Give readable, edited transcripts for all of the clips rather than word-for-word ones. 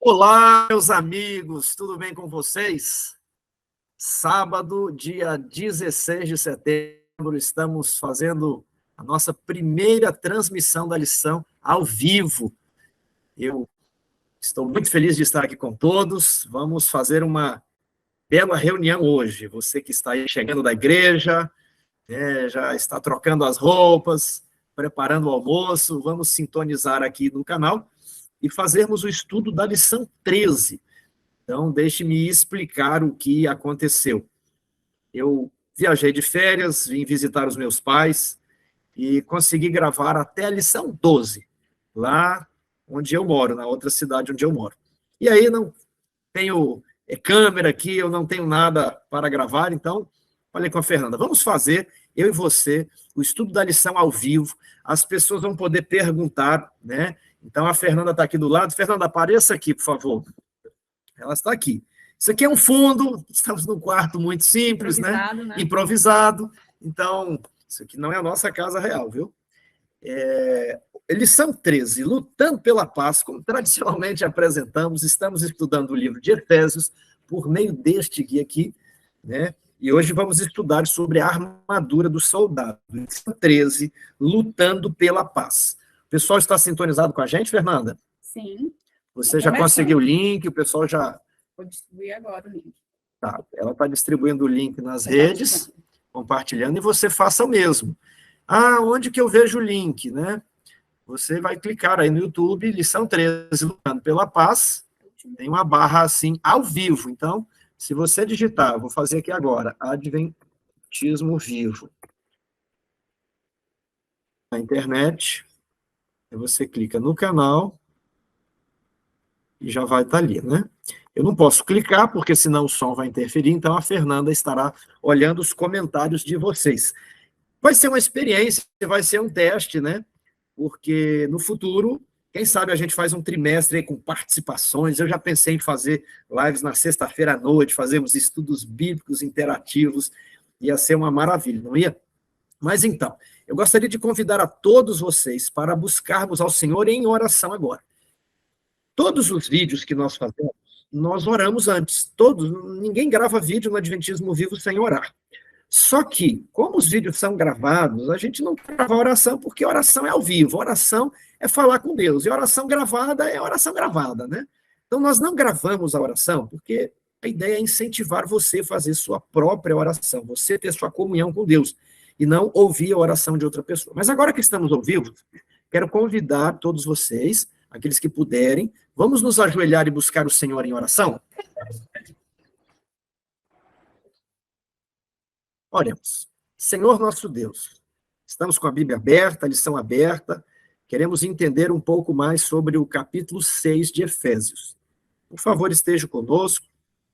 Olá, meus amigos, tudo bem com vocês? Sábado, dia 16 de setembro, estamos fazendo a nossa primeira transmissão da lição ao vivo. Eu estou muito feliz de estar aqui com todos. Vamos fazer uma bela reunião hoje. Você que está aí chegando da igreja, já está trocando as roupas, preparando o almoço, vamos sintonizar aqui no canal e fazermos o estudo da lição 13. Então, deixe-me explicar o que aconteceu. Eu viajei de férias, vim visitar os meus pais e consegui gravar até a lição 12, lá onde eu moro, na outra cidade onde eu moro. E aí não tenho câmera aqui, eu não tenho nada para gravar, então falei com a Fernanda, vamos fazer, eu e você, o estudo da lição ao vivo, as pessoas vão poder perguntar, né? Então a Fernanda está aqui do lado. Fernanda, apareça aqui, por favor. Ela está aqui. Isso aqui é um fundo, estamos num quarto muito simples, improvisado, né? Improvisado. Então, isso aqui não é a nossa casa real, viu? Lição 13, Lutando pela Paz, como tradicionalmente apresentamos, estamos estudando o livro de Efésios por meio deste guia aqui, né? E hoje vamos estudar sobre a armadura do soldado. Lição 13, Lutando pela Paz. O pessoal está sintonizado com a gente, Fernanda? Sim. Você já conseguiu o link, o pessoal já... Vou distribuir agora o link. Tá, ela está distribuindo o link nas redes, compartilhando, e você faça o mesmo. Ah, onde que eu vejo o link, né? Você vai clicar aí no YouTube, lição 13, Lutando pela Paz, tem uma barra assim, ao vivo. Então, se você digitar, vou fazer aqui agora, Adventismo Vivo, na internet, aí você clica no canal, e já vai estar ali, né? Eu não posso clicar, porque senão o som vai interferir, então a Fernanda estará olhando os comentários de vocês. Vai ser uma experiência, vai ser um teste, né? Porque no futuro, quem sabe a gente faz um trimestre aí com participações. Eu já pensei em fazer lives na sexta-feira à noite, fazermos estudos bíblicos interativos, ia ser uma maravilha, não ia? Mas então, eu gostaria de convidar a todos vocês para buscarmos ao Senhor em oração agora. Todos os vídeos que nós fazemos, nós oramos antes. Ninguém grava vídeo no Adventismo Vivo sem orar. Só que, como os vídeos são gravados, a gente não grava oração, porque oração é ao vivo, oração é falar com Deus, e oração gravada é oração gravada, né? Então, nós não gravamos a oração, porque a ideia é incentivar você a fazer sua própria oração, você ter sua comunhão com Deus, e não ouvir a oração de outra pessoa. Mas agora que estamos ao vivo, quero convidar todos vocês, aqueles que puderem, vamos nos ajoelhar e buscar o Senhor em oração? Oremos. Senhor nosso Deus, estamos com a Bíblia aberta, a lição aberta, queremos entender um pouco mais sobre o capítulo 6 de Efésios. Por favor, esteja conosco,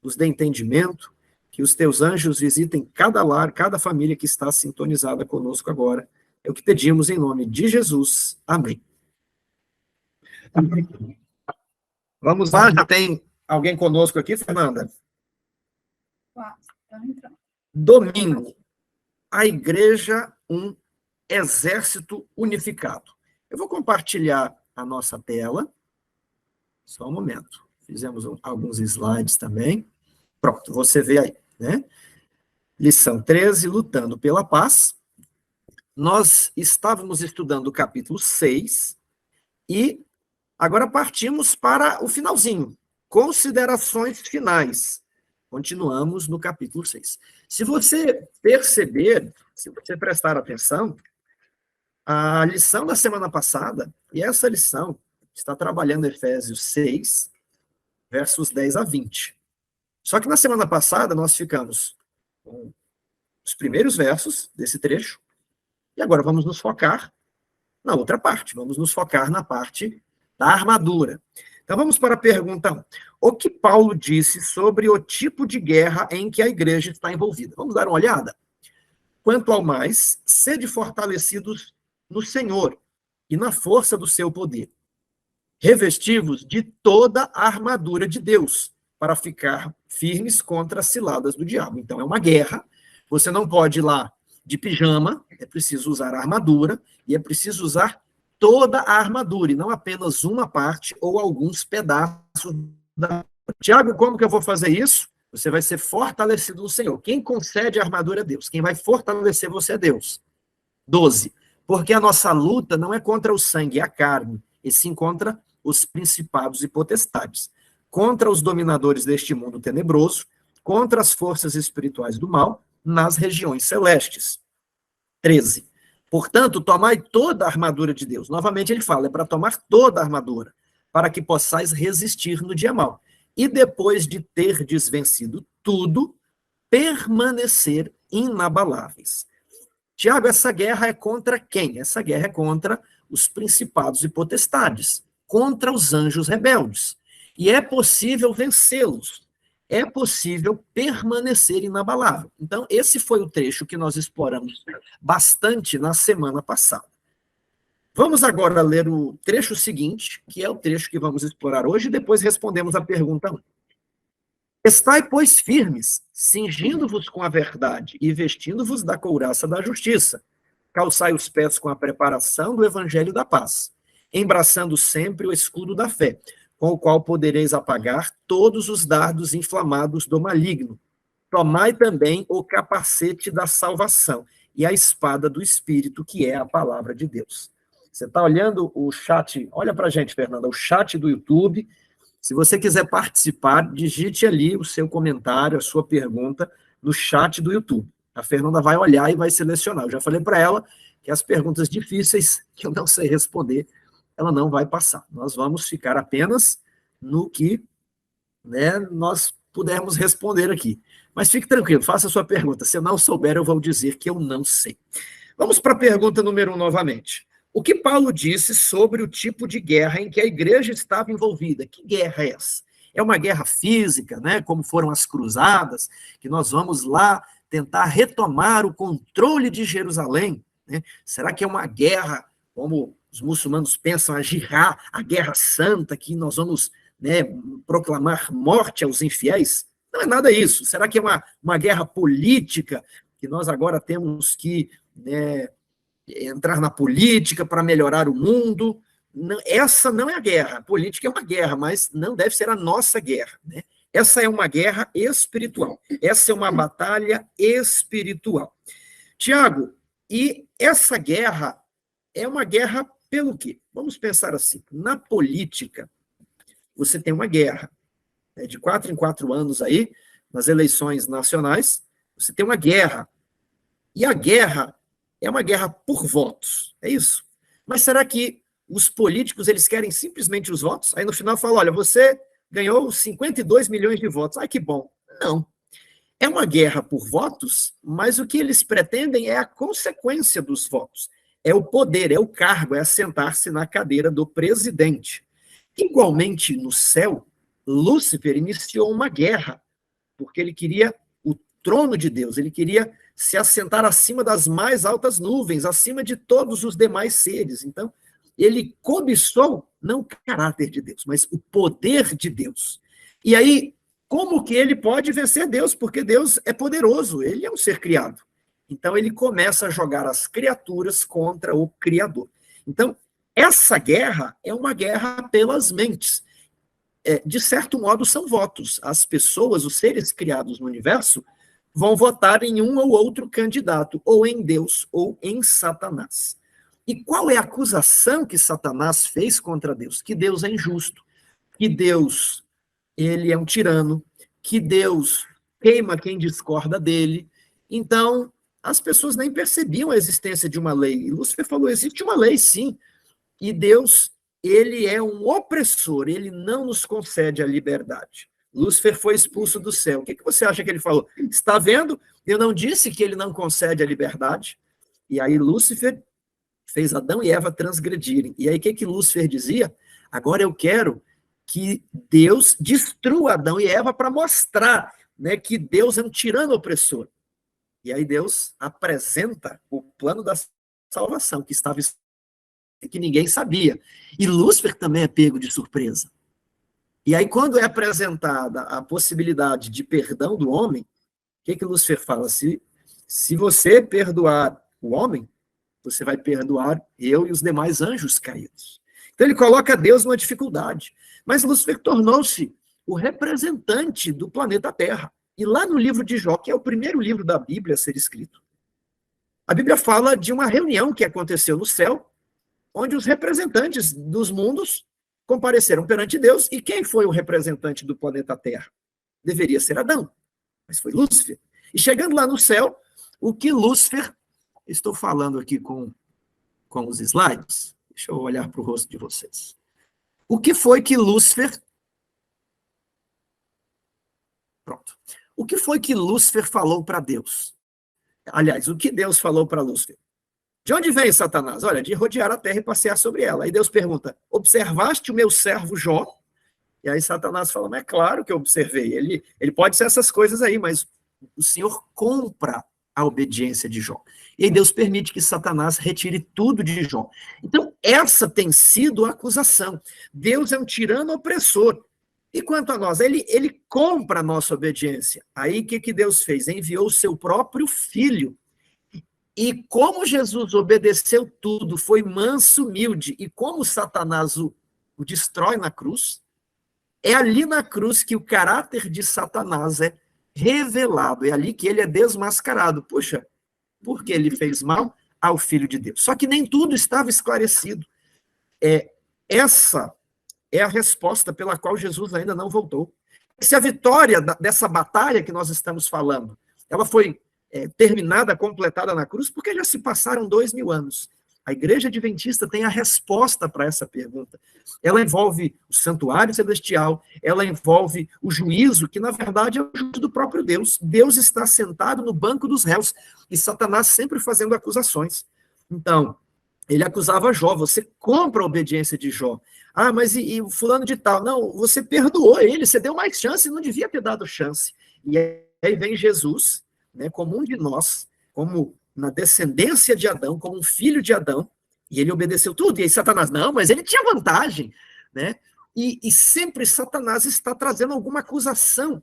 nos dê entendimento, que os teus anjos visitem cada lar, cada família que está sintonizada conosco agora. É o que pedimos em nome de Jesus. Amém. Vamos lá, já tem alguém conosco aqui, Fernanda? Domingo, a igreja, um exército unificado. Eu vou compartilhar a nossa tela, só um momento. Fizemos alguns slides também. Pronto, você vê aí, né? Lição 13, Lutando pela Paz. Nós estávamos estudando o capítulo 6 e agora partimos para o finalzinho, considerações finais. Continuamos no capítulo 6. Se você perceber, se você prestar atenção, a lição da semana passada, e essa lição está trabalhando Efésios 6, versos 10 a 20. Só que na semana passada nós ficamos com os primeiros versos desse trecho, e agora vamos nos focar na outra parte, vamos nos focar na parte da armadura. Então vamos para a pergunta 1. O que Paulo disse sobre o tipo de guerra em que a igreja está envolvida? Vamos dar uma olhada? Quanto ao mais, sede fortalecidos no Senhor e na força do seu poder, revestivos de toda a armadura de Deus, para ficar firmes contra as ciladas do diabo. Então é uma guerra, você não pode ir lá de pijama, é preciso usar a armadura, e é preciso usar toda a armadura, e não apenas uma parte ou alguns pedaços da. Tiago, como que eu vou fazer isso? Você vai ser fortalecido no Senhor. Quem concede a armadura é Deus. Quem vai fortalecer você é Deus. 12. Porque a nossa luta não é contra o sangue e a carne, e sim contra os principados e potestades, contra os dominadores deste mundo tenebroso, contra as forças espirituais do mal nas regiões celestes. 13. Portanto, tomai toda a armadura de Deus. Novamente ele fala, é para tomar toda a armadura, para que possais resistir no dia mau. E depois de ter desvencido tudo, permanecer inabaláveis. Tiago, essa guerra é contra quem? Essa guerra é contra os principados e potestades, contra os anjos rebeldes. E é possível vencê-los. É possível permanecer inabalável. Então, esse foi o trecho que nós exploramos bastante na semana passada. Vamos agora ler o trecho seguinte, que é o trecho que vamos explorar hoje, e depois respondemos a pergunta 1. Estai, pois, firmes, cingindo-vos com a verdade e vestindo-vos da couraça da justiça. Calçai os pés com a preparação do evangelho da paz, embraçando sempre o escudo da fé, com o qual podereis apagar todos os dardos inflamados do maligno. Tomai também o capacete da salvação e a espada do Espírito, que é a palavra de Deus. Você está olhando o chat? Olha para a gente, Fernanda, o chat do YouTube. Se você quiser participar, digite ali o seu comentário, a sua pergunta no chat do YouTube. A Fernanda vai olhar e vai selecionar. Eu já falei para ela que as perguntas difíceis, que eu não sei responder, ela não vai passar. Nós vamos ficar apenas no que, né, nós pudermos responder aqui. Mas fique tranquilo, faça a sua pergunta. Se eu não souber, eu vou dizer que eu não sei. Vamos para a pergunta número 1 novamente. O que Paulo disse sobre o tipo de guerra em que a igreja estava envolvida? Que guerra é essa? É uma guerra física, né, como foram as cruzadas, que nós vamos lá tentar retomar o controle de Jerusalém, né? Será que é uma guerra, como os muçulmanos pensam, a jihad, a guerra santa, que nós vamos, né, proclamar morte aos infiéis? Não é nada isso. Será que é uma guerra política, que nós agora temos que, né, entrar na política para melhorar o mundo? Não, essa não é a guerra. A política é uma guerra, mas não deve ser a nossa guerra, né? Essa é uma guerra espiritual. Essa é uma batalha espiritual. Tiago, e essa guerra é uma guerra pelo quê? Vamos pensar assim. Na política, você tem uma guerra, né, de 4 em 4 anos aí, nas eleições nacionais, você tem uma guerra. E a guerra é uma guerra por votos, é isso? Mas será que os políticos, eles querem simplesmente os votos? Aí no final falam, olha, você ganhou 52 milhões de votos. Ai, que bom. Não. É uma guerra por votos, mas o que eles pretendem é a consequência dos votos. É o poder, é o cargo, é assentar-se na cadeira do presidente. Igualmente, no céu, Lúcifer iniciou uma guerra, porque ele queria o trono de Deus, ele queria se assentar acima das mais altas nuvens, acima de todos os demais seres. Então, ele cobiçou, não o caráter de Deus, mas o poder de Deus. E aí, como que ele pode vencer Deus? Porque Deus é poderoso, ele é um ser criado. Então, ele começa a jogar as criaturas contra o Criador. Então, essa guerra é uma guerra pelas mentes. De certo modo, são votos. As pessoas, os seres criados no universo, vão votar em um ou outro candidato, ou em Deus, ou em Satanás. E qual é a acusação que Satanás fez contra Deus? Que Deus é injusto, que Deus, ele é um tirano, que Deus queima quem discorda dele. Então, as pessoas nem percebiam a existência de uma lei. E Lúcifer falou, existe uma lei, sim, e Deus, ele é um opressor, ele não nos concede a liberdade. Lúcifer foi expulso do céu. O que você acha que ele falou? Está vendo? Eu não disse que ele não concede a liberdade. E aí Lúcifer fez Adão e Eva transgredirem. E aí o que Lúcifer dizia? Agora eu quero que Deus destrua Adão e Eva para mostrar, né, que Deus é um tirano opressor. E aí Deus apresenta o plano da salvação, que estava que ninguém sabia. E Lúcifer também é pego de surpresa. E aí, quando é apresentada a possibilidade de perdão do homem, o que Lúcifer fala? Se você perdoar o homem, você vai perdoar eu e os demais anjos caídos. Então ele coloca Deus numa dificuldade. Mas Lúcifer tornou-se o representante do planeta Terra. E lá no livro de Jó, que é o primeiro livro da Bíblia a ser escrito, a Bíblia fala de uma reunião que aconteceu no céu, onde os representantes dos mundos compareceram perante Deus. E quem foi o representante do planeta Terra? Deveria ser Adão, mas foi Lúcifer. E chegando lá no céu, o que Lúcifer... Estou falando aqui com os slides. Deixa eu olhar para o rosto de vocês. O que foi que Lúcifer... Pronto. O que foi que Lúcifer falou para Deus? Aliás, o que Deus falou para Lúcifer? De onde vem Satanás? Olha, de rodear a terra e passear sobre ela. Aí Deus pergunta, observaste o meu servo Jó? E aí Satanás fala, mas é claro que eu observei. Ele pode ser essas coisas aí, mas o Senhor compra a obediência de Jó. E aí Deus permite que Satanás retire tudo de Jó. Então, essa tem sido a acusação. Deus é um tirano opressor. E quanto a nós? Ele compra a nossa obediência. Aí o que Deus fez? Enviou o seu próprio filho. E como Jesus obedeceu tudo, foi manso, humilde, e como Satanás o destrói na cruz, é ali na cruz que o caráter de Satanás é revelado, é ali que ele é desmascarado. Puxa, porque ele fez mal ao Filho de Deus. Só que nem tudo estava esclarecido. Essa é a resposta pela qual Jesus ainda não voltou. Se a vitória dessa batalha que nós estamos falando, ela foi terminada, completada na cruz, porque já se passaram 2000 anos. A Igreja Adventista tem a resposta para essa pergunta. Ela envolve o santuário celestial, ela envolve o juízo, que na verdade é o juízo do próprio Deus. Deus está sentado no banco dos réus, e Satanás sempre fazendo acusações. Então, ele acusava Jó, você compra a obediência de Jó. Ah, mas e o fulano de tal? Não, você perdoou ele, você deu mais chance, não devia ter dado chance. E aí vem Jesus, né, como um de nós, como na descendência de Adão, como um filho de Adão, e ele obedeceu tudo. E aí Satanás, não, mas ele tinha vantagem, né? E sempre Satanás está trazendo alguma acusação,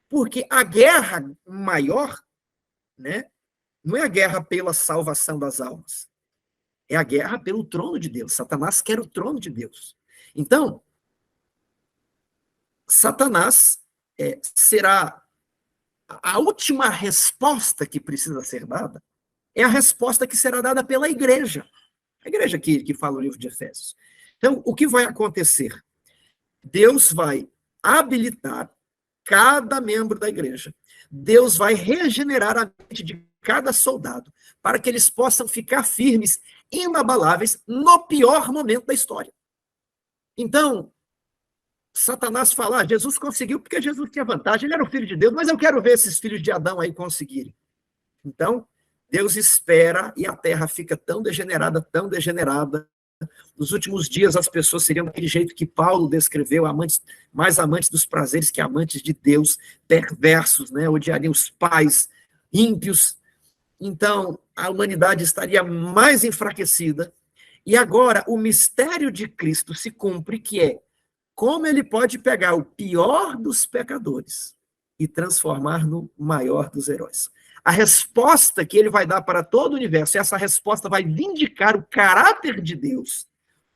porque a guerra maior, né, não é a guerra pela salvação das almas, é a guerra pelo trono de Deus. Satanás quer o trono de Deus. Então, Satanás será a última resposta que precisa ser dada, é a resposta que será dada pela igreja. A igreja que fala o livro de Efésios. Então, o que vai acontecer? Deus vai habilitar cada membro da igreja. Deus vai regenerar a mente de cada soldado, para que eles possam ficar firmes, inabaláveis, no pior momento da história. Então, Satanás fala, Jesus conseguiu porque Jesus tinha vantagem, ele era o filho de Deus, mas eu quero ver esses filhos de Adão aí conseguirem. Então, Deus espera e a terra fica tão degenerada, nos últimos dias as pessoas seriam daquele jeito que Paulo descreveu, mais amantes dos prazeres que amantes de Deus, perversos, né? Odiariam os pais, ímpios. Então, a humanidade estaria mais enfraquecida. E agora, o mistério de Cristo se cumpre, que é como ele pode pegar o pior dos pecadores e transformar no maior dos heróis. A resposta que ele vai dar para todo o universo, e essa resposta vai vindicar o caráter de Deus,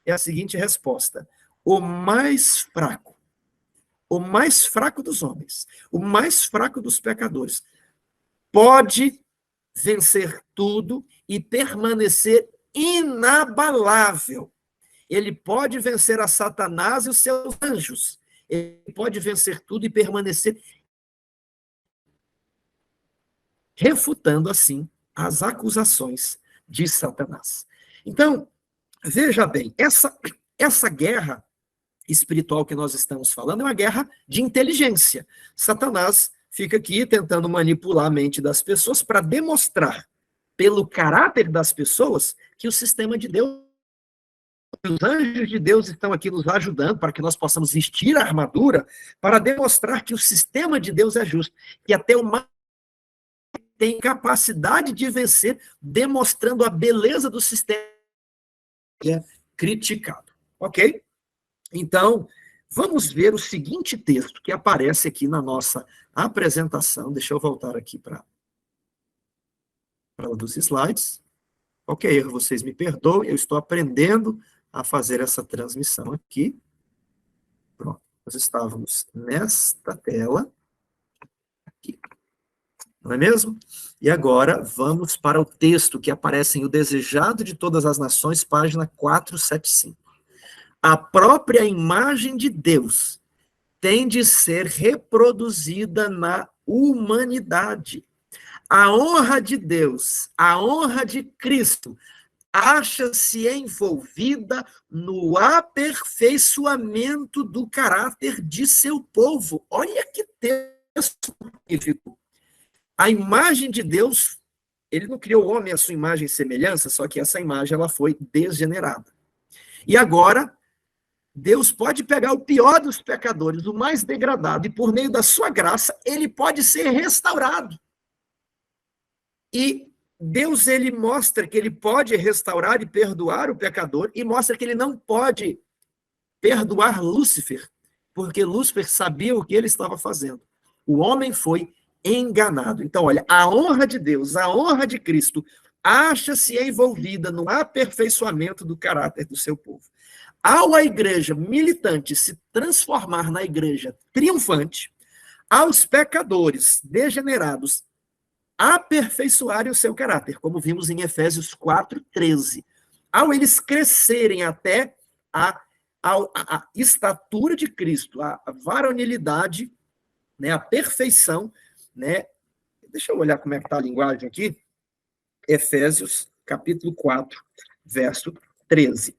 é a seguinte resposta: o mais fraco dos homens, o mais fraco dos pecadores, pode vencer tudo e permanecer inabalável. Ele pode vencer a Satanás e os seus anjos. Ele pode vencer tudo e permanecer, refutando, assim, as acusações de Satanás. Então, veja bem, essa guerra espiritual que nós estamos falando é uma guerra de inteligência. Satanás fica aqui tentando manipular a mente das pessoas para demonstrar, pelo caráter das pessoas, que o sistema de Deus, os anjos de Deus estão aqui nos ajudando para que nós possamos vestir a armadura para demonstrar que o sistema de Deus é justo, que até o mal tem capacidade de vencer, demonstrando a beleza do sistema que é criticado. Ok? Então, vamos ver o seguinte texto que aparece aqui na nossa apresentação. Deixa eu voltar aqui para um dos slides. Qualquer erro, vocês me perdoem, eu estou aprendendo a fazer essa transmissão aqui. Pronto, nós estávamos nesta tela, aqui, não é mesmo? E agora vamos para o texto que aparece em O Desejado de Todas as Nações, página 475. A própria imagem de Deus tem de ser reproduzida na humanidade. A honra de Deus, a honra de Cristo, acha-se envolvida no aperfeiçoamento do caráter de seu povo. Olha que texto magnífico. A imagem de Deus, ele não criou o homem à sua imagem e semelhança, só que essa imagem ela foi degenerada. E agora, Deus pode pegar o pior dos pecadores, o mais degradado, e por meio da sua graça, ele pode ser restaurado. E Deus, ele mostra que ele pode restaurar e perdoar o pecador, e mostra que ele não pode perdoar Lúcifer, porque Lúcifer sabia o que ele estava fazendo. O homem foi enganado. Então, olha, a honra de Deus, a honra de Cristo, acha-se envolvida no aperfeiçoamento do caráter do seu povo. Ao a igreja militante se transformar na igreja triunfante, aos pecadores degenerados aperfeiçoarem o seu caráter, como vimos em Efésios 4:13. Ao eles crescerem até a estatura de Cristo, a varonilidade, né, a perfeição, né? Deixa eu olhar como é que está a linguagem aqui. Efésios, capítulo 4, verso 13.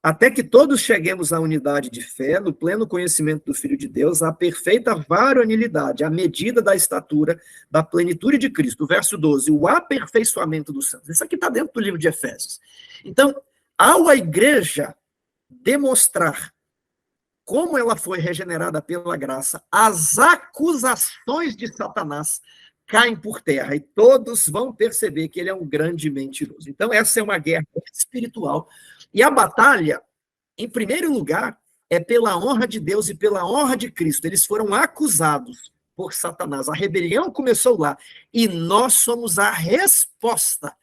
Até que todos cheguemos à unidade de fé, no pleno conhecimento do Filho de Deus, à perfeita varonilidade, à medida da estatura, da plenitude de Cristo. Verso 12, o aperfeiçoamento dos santos. Isso aqui está dentro do livro de Efésios. Então, ao a igreja demonstrar como ela foi regenerada pela graça, as acusações de Satanás caem por terra e todos vão perceber que ele é um grande mentiroso. Então, essa é uma guerra espiritual. E a batalha, em primeiro lugar, é pela honra de Deus e pela honra de Cristo. Eles foram acusados por Satanás. A rebelião começou lá. E nós somos a resposta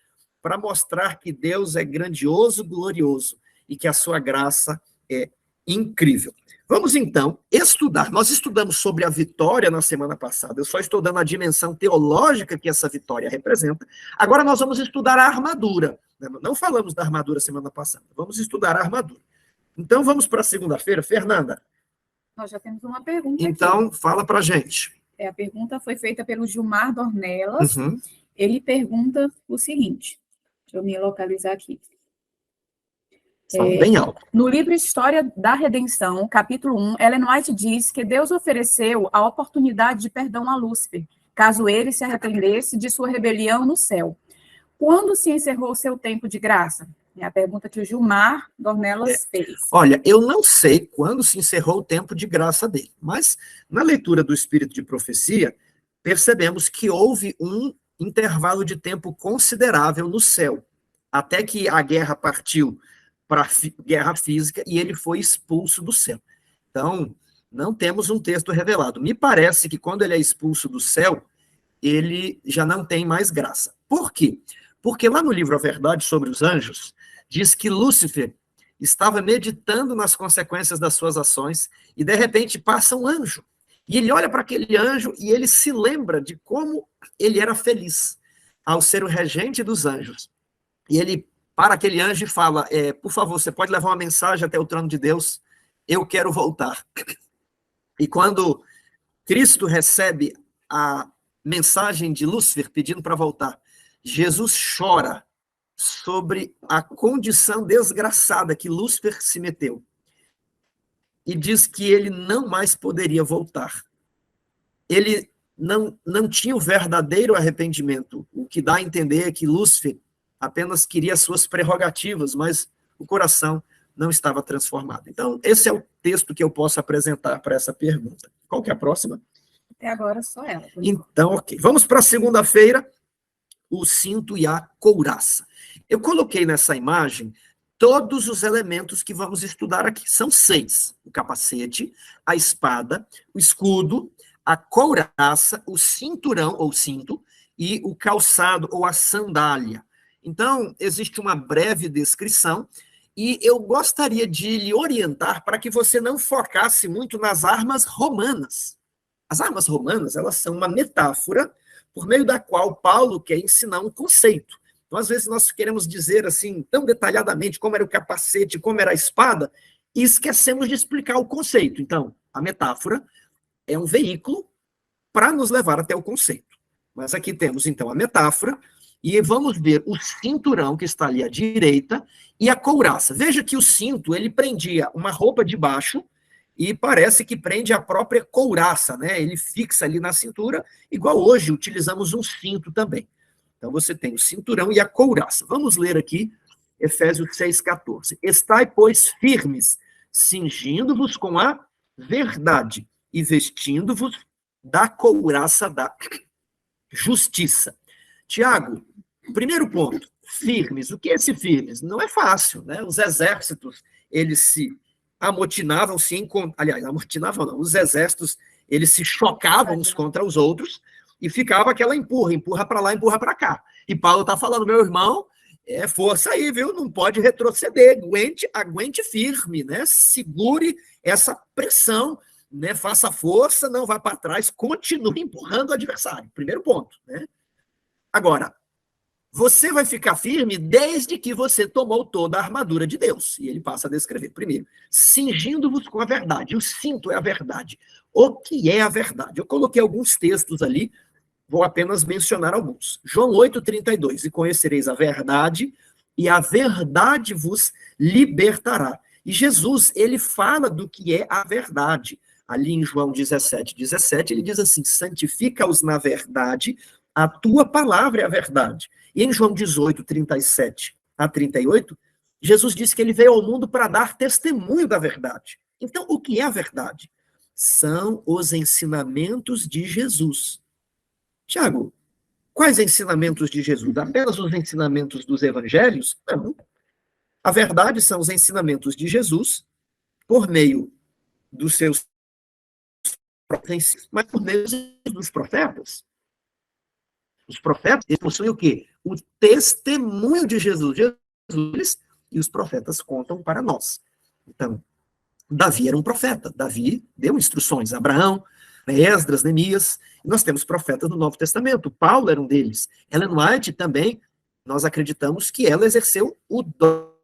para mostrar que Deus é grandioso, glorioso e que a sua graça é incrível. Vamos, então, estudar. Nós estudamos sobre a vitória na semana passada. Eu só estou dando a dimensão teológica que essa vitória representa. Agora nós vamos estudar a armadura. Não falamos da armadura semana passada. Vamos estudar a armadura. Então, vamos para a segunda-feira. Fernanda. Nós já temos uma pergunta então, aqui. Fala para a gente. A pergunta foi feita pelo Gilmar Dornelas. Ele pergunta o seguinte. Deixa eu me localizar aqui. Bem alto. No livro História da Redenção, capítulo 1, Ellen White diz que Deus ofereceu a oportunidade de perdão a Lúcifer, caso ele se arrependesse de sua rebelião no céu. Quando se encerrou o seu tempo de graça? É a pergunta que o Gilmar Dornelas fez. Olha, eu não sei quando se encerrou o tempo de graça dele, mas na leitura do Espírito de Profecia, percebemos que houve um intervalo de tempo considerável no céu, até que a guerra partiu para a guerra física e ele foi expulso do céu. Então, não temos um texto revelado. Me parece que quando ele é expulso do céu, ele já não tem mais graça. Por quê? Porque lá no livro A Verdade sobre os Anjos, diz que Lúcifer estava meditando nas consequências das suas ações e, de repente, passa um anjo. E ele olha para aquele anjo e ele se lembra de como ele era feliz ao ser o regente dos anjos. E ele para aquele anjo e fala, por favor, você pode levar uma mensagem até o trono de Deus? Eu quero voltar. E quando Cristo recebe a mensagem de Lúcifer pedindo para voltar, Jesus chora sobre a condição desgraçada que Lúcifer se meteu. E diz que ele não mais poderia voltar. Ele não tinha o verdadeiro arrependimento, o que dá a entender que Lúcifer apenas queria suas prerrogativas, mas o coração não estava transformado. Então, esse é o texto que eu posso apresentar para essa pergunta. Qual que é a próxima? Até agora, só ela. Então, ok. Vamos para a segunda-feira, o cinto e a couraça. Eu coloquei nessa imagem todos os elementos que vamos estudar aqui. São 6. O capacete, a espada, o escudo, a couraça, o cinturão ou cinto e o calçado ou a sandália. Então, existe uma breve descrição, e eu gostaria de lhe orientar para que você não focasse muito nas armas romanas. As armas romanas, elas são uma metáfora por meio da qual Paulo quer ensinar um conceito. Então, às vezes, nós queremos dizer assim, tão detalhadamente, como era o capacete, como era a espada, e esquecemos de explicar o conceito. Então, a metáfora é um veículo para nos levar até o conceito. Mas aqui temos, então, a metáfora, e vamos ver o cinturão que está ali à direita e a couraça. Veja que o cinto, ele prendia uma roupa de baixo e parece que prende a própria couraça, né? Ele fixa ali na cintura, igual hoje utilizamos um cinto também. Então você tem o cinturão e a couraça. Vamos ler aqui Efésios 6,14. Estai, pois, firmes, cingindo-vos com a verdade e vestindo-vos da couraça da justiça. Tiago, primeiro ponto, firmes. O que é esse firmes? Não é fácil, né? Os exércitos, eles se amotinavam, aliás, amotinavam não, os exércitos, eles se chocavam uns contra os outros e ficava aquela empurra para lá, empurra para cá. E Paulo está falando, meu irmão, força aí, viu? Não pode retroceder, aguente firme, né? Segure essa pressão, né? Faça força, não vá para trás, continue empurrando o adversário. Primeiro ponto, né? Agora, você vai ficar firme desde que você tomou toda a armadura de Deus. E ele passa a descrever. Primeiro, cingindo-vos com a verdade. O cinto é a verdade. O que é a verdade? Eu coloquei alguns textos ali, vou apenas mencionar alguns. João 8,32. E conhecereis a verdade, e a verdade vos libertará. E Jesus, ele fala do que é a verdade. Ali em João 17, ele diz assim, santifica-os na verdade, a tua palavra é a verdade. E em João 18, 37 a 38, Jesus disse que ele veio ao mundo para dar testemunho da verdade. Então, o que é a verdade? São os ensinamentos de Jesus. Tiago, quais ensinamentos de Jesus? Apenas os ensinamentos dos evangelhos? Não. A verdade são os ensinamentos de Jesus por meio dos seus profetas, mas por meio dos profetas. Os profetas, eles possuem o quê? O testemunho de Jesus. Jesus e os profetas contam para nós. Então, Davi era um profeta. Davi deu instruções. Abraão, Esdras, Neemias. Nós temos profetas no Novo Testamento. Paulo era um deles. Ellen White também, nós acreditamos que ela exerceu o dom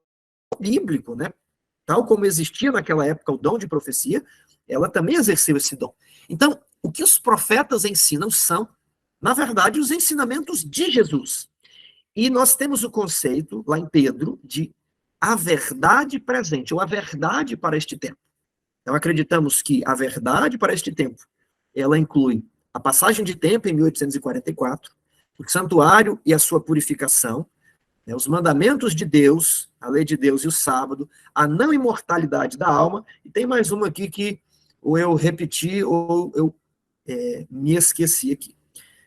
bíblico, né? Tal como existia naquela época o dom de profecia, ela também exerceu esse dom. Então, o que os profetas ensinam são, na verdade, os ensinamentos de Jesus. E nós temos o conceito, lá em Pedro, de a verdade presente, ou a verdade para este tempo. Então, acreditamos que a verdade para este tempo, ela inclui a passagem de tempo em 1844, o santuário e a sua purificação, né, os mandamentos de Deus, a lei de Deus e o sábado, a não imortalidade da alma, e tem mais uma aqui que ou eu repeti ou eu me esqueci aqui.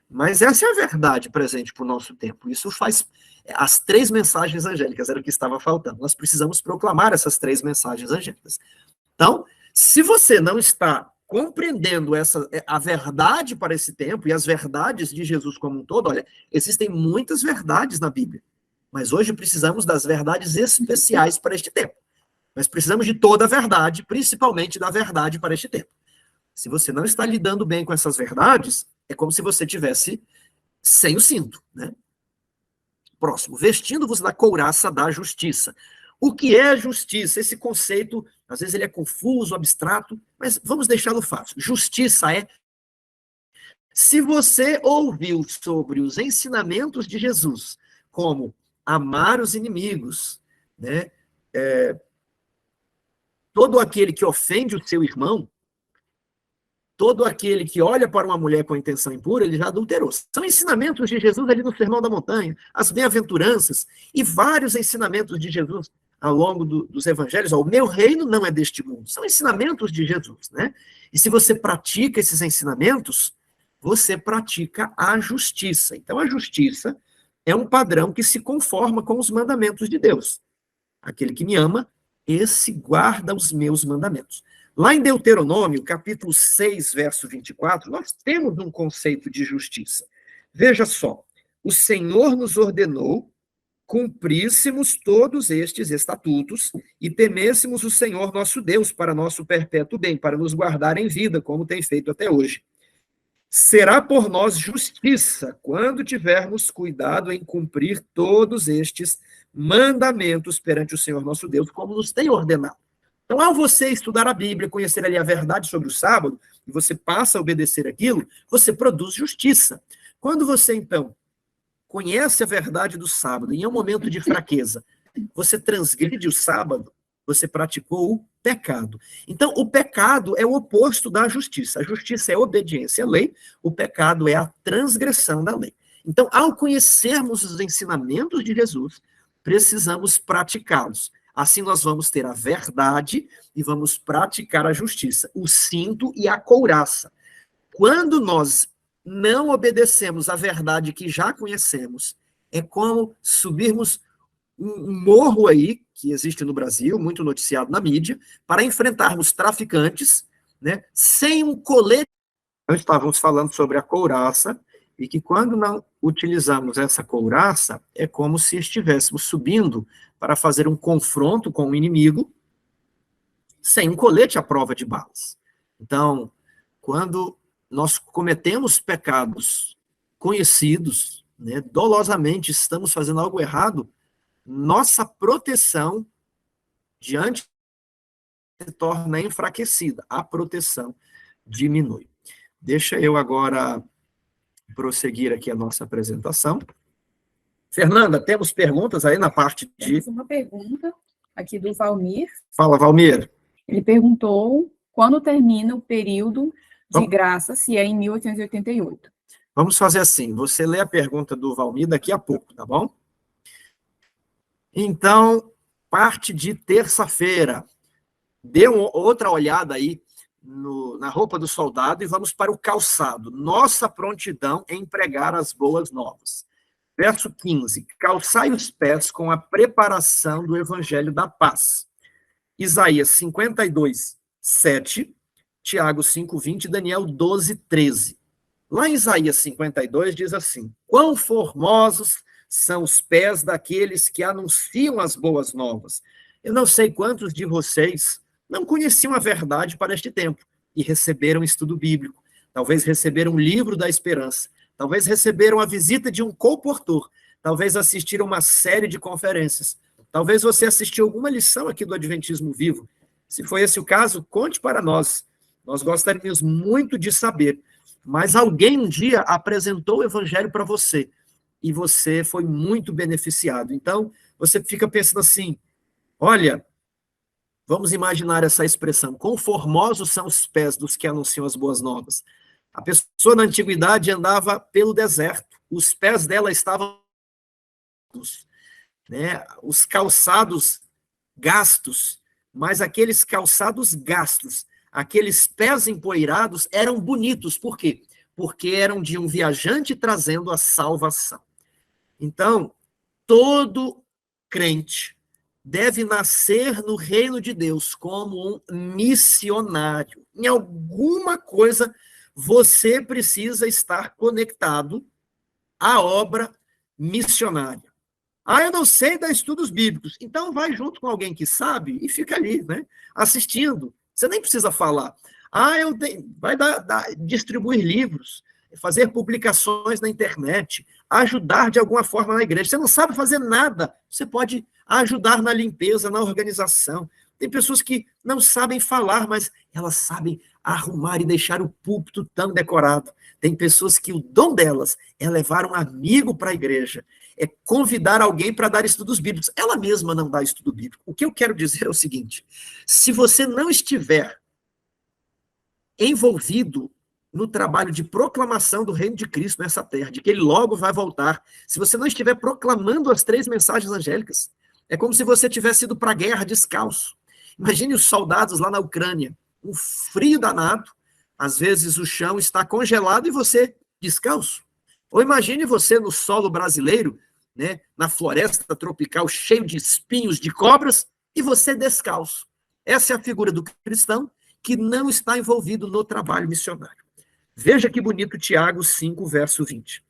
Mas essa é a verdade presente para o nosso tempo. Isso faz... As 3 mensagens angélicas era o que estava faltando. Nós precisamos proclamar essas 3 mensagens angélicas. Então, se você não está compreendendo a verdade para esse tempo e as verdades de Jesus como um todo, olha, existem muitas verdades na Bíblia. Mas hoje precisamos das verdades especiais para este tempo. Nós precisamos de toda a verdade, principalmente da verdade para este tempo. Se você não está lidando bem com essas verdades, é como se você tivesse sem o cinto, né? Próximo, vestindo-vos da couraça da justiça. O que é justiça? Esse conceito, às vezes ele é confuso, abstrato, mas vamos deixá-lo fácil. Justiça é, se você ouviu sobre os ensinamentos de Jesus, como amar os inimigos, né? Todo aquele que ofende o seu irmão, todo aquele que olha para uma mulher com intenção impura, ele já adulterou. São ensinamentos de Jesus ali no Sermão da Montanha, as bem-aventuranças e vários ensinamentos de Jesus ao longo dos evangelhos. O meu reino não é deste mundo. São ensinamentos de Jesus, né? E se você pratica esses ensinamentos, você pratica a justiça. Então, a justiça é um padrão que se conforma com os mandamentos de Deus. Aquele que me ama, esse guarda os meus mandamentos. Lá em Deuteronômio, capítulo 6, verso 24, nós temos um conceito de justiça. Veja só, o Senhor nos ordenou cumpríssemos todos estes estatutos e temêssemos o Senhor nosso Deus para nosso perpétuo bem, para nos guardar em vida, como tem feito até hoje. Será por nós justiça quando tivermos cuidado em cumprir todos estes mandamentos perante o Senhor nosso Deus, como nos tem ordenado. Então, ao você estudar a Bíblia, conhecer ali a verdade sobre o sábado, e você passa a obedecer aquilo, você produz justiça. Quando você, então, conhece a verdade do sábado, e em um momento de fraqueza, você transgride o sábado, você praticou o pecado. Então, o pecado é o oposto da justiça. A justiça é obediência à lei, o pecado é a transgressão da lei. Então, ao conhecermos os ensinamentos de Jesus, precisamos praticá-los. Assim, nós vamos ter a verdade e vamos praticar a justiça, o cinto e a couraça. Quando nós não obedecemos à verdade que já conhecemos, é como subirmos um morro aí, que existe no Brasil, muito noticiado na mídia, para enfrentarmos traficantes, né, sem um colete. Nós estávamos falando sobre a couraça, e que quando não utilizamos essa couraça, é como se estivéssemos subindo para fazer um confronto com o inimigo, sem um colete à prova de balas. Então, quando nós cometemos pecados conhecidos, né, dolosamente estamos fazendo algo errado, nossa proteção diante se torna enfraquecida, a proteção diminui. Deixa eu agora prosseguir aqui a nossa apresentação. Fernanda, temos perguntas aí na parte de... Temos uma pergunta aqui do Valmir. Fala, Valmir. Ele perguntou quando termina o período de graça, se é em 1888. Vamos fazer assim, você lê a pergunta do Valmir daqui a pouco, tá bom? Então, parte de terça-feira. Dê outra olhada aí na roupa do soldado e vamos para o calçado. Nossa prontidão em pregar as boas novas. Verso 15. Calçai os pés com a preparação do evangelho da paz. Isaías 52, 7. Tiago 5, 20. Daniel 12, 13. Lá em Isaías 52 diz assim: quão formosos são os pés daqueles que anunciam as boas novas. Eu não sei quantos de vocês não conheciam a verdade para este tempo e receberam estudo bíblico, talvez receberam um livro da esperança, talvez receberam a visita de um colportor, talvez assistiram uma série de conferências, talvez você assistiu alguma lição aqui do Adventismo Vivo. Se foi esse o caso, conte para nós. Nós gostaríamos muito de saber. Mas alguém um dia apresentou o evangelho para você e você foi muito beneficiado. Então, você fica pensando assim, olha, vamos imaginar essa expressão, quão formosos são os pés dos que anunciam as boas novas. A pessoa na antiguidade andava pelo deserto, os pés dela estavam, né, os calçados gastos, mas aqueles calçados gastos, aqueles pés empoeirados eram bonitos. Por quê? Porque eram de um viajante trazendo a salvação. Então, todo crente deve nascer no reino de Deus como um missionário. Em alguma coisa, você precisa estar conectado à obra missionária. Ah, eu não sei dar estudos bíblicos. Então, vai junto com alguém que sabe e fica ali, né, assistindo. Você nem precisa falar. Ah, vai distribuir livros, fazer publicações na internet, ajudar de alguma forma na igreja. Você não sabe fazer nada. Você pode ajudar na limpeza, na organização. Tem pessoas que não sabem falar, mas elas sabem arrumar e deixar o púlpito tão decorado. Tem pessoas que o dom delas é levar um amigo para a igreja, é convidar alguém para dar estudos bíblicos. Ela mesma não dá estudo bíblico. O que eu quero dizer é o seguinte: se você não estiver envolvido no trabalho de proclamação do reino de Cristo nessa terra, de que ele logo vai voltar, se você não estiver proclamando as 3 mensagens angélicas, é como se você tivesse ido para a guerra descalço. Imagine os soldados lá na Ucrânia, um frio danado, às vezes o chão está congelado e você descalço. Ou imagine você no solo brasileiro, né, na floresta tropical cheio de espinhos de cobras, e você descalço. Essa é a figura do cristão que não está envolvido no trabalho missionário. Veja que bonito Tiago 5, verso 20.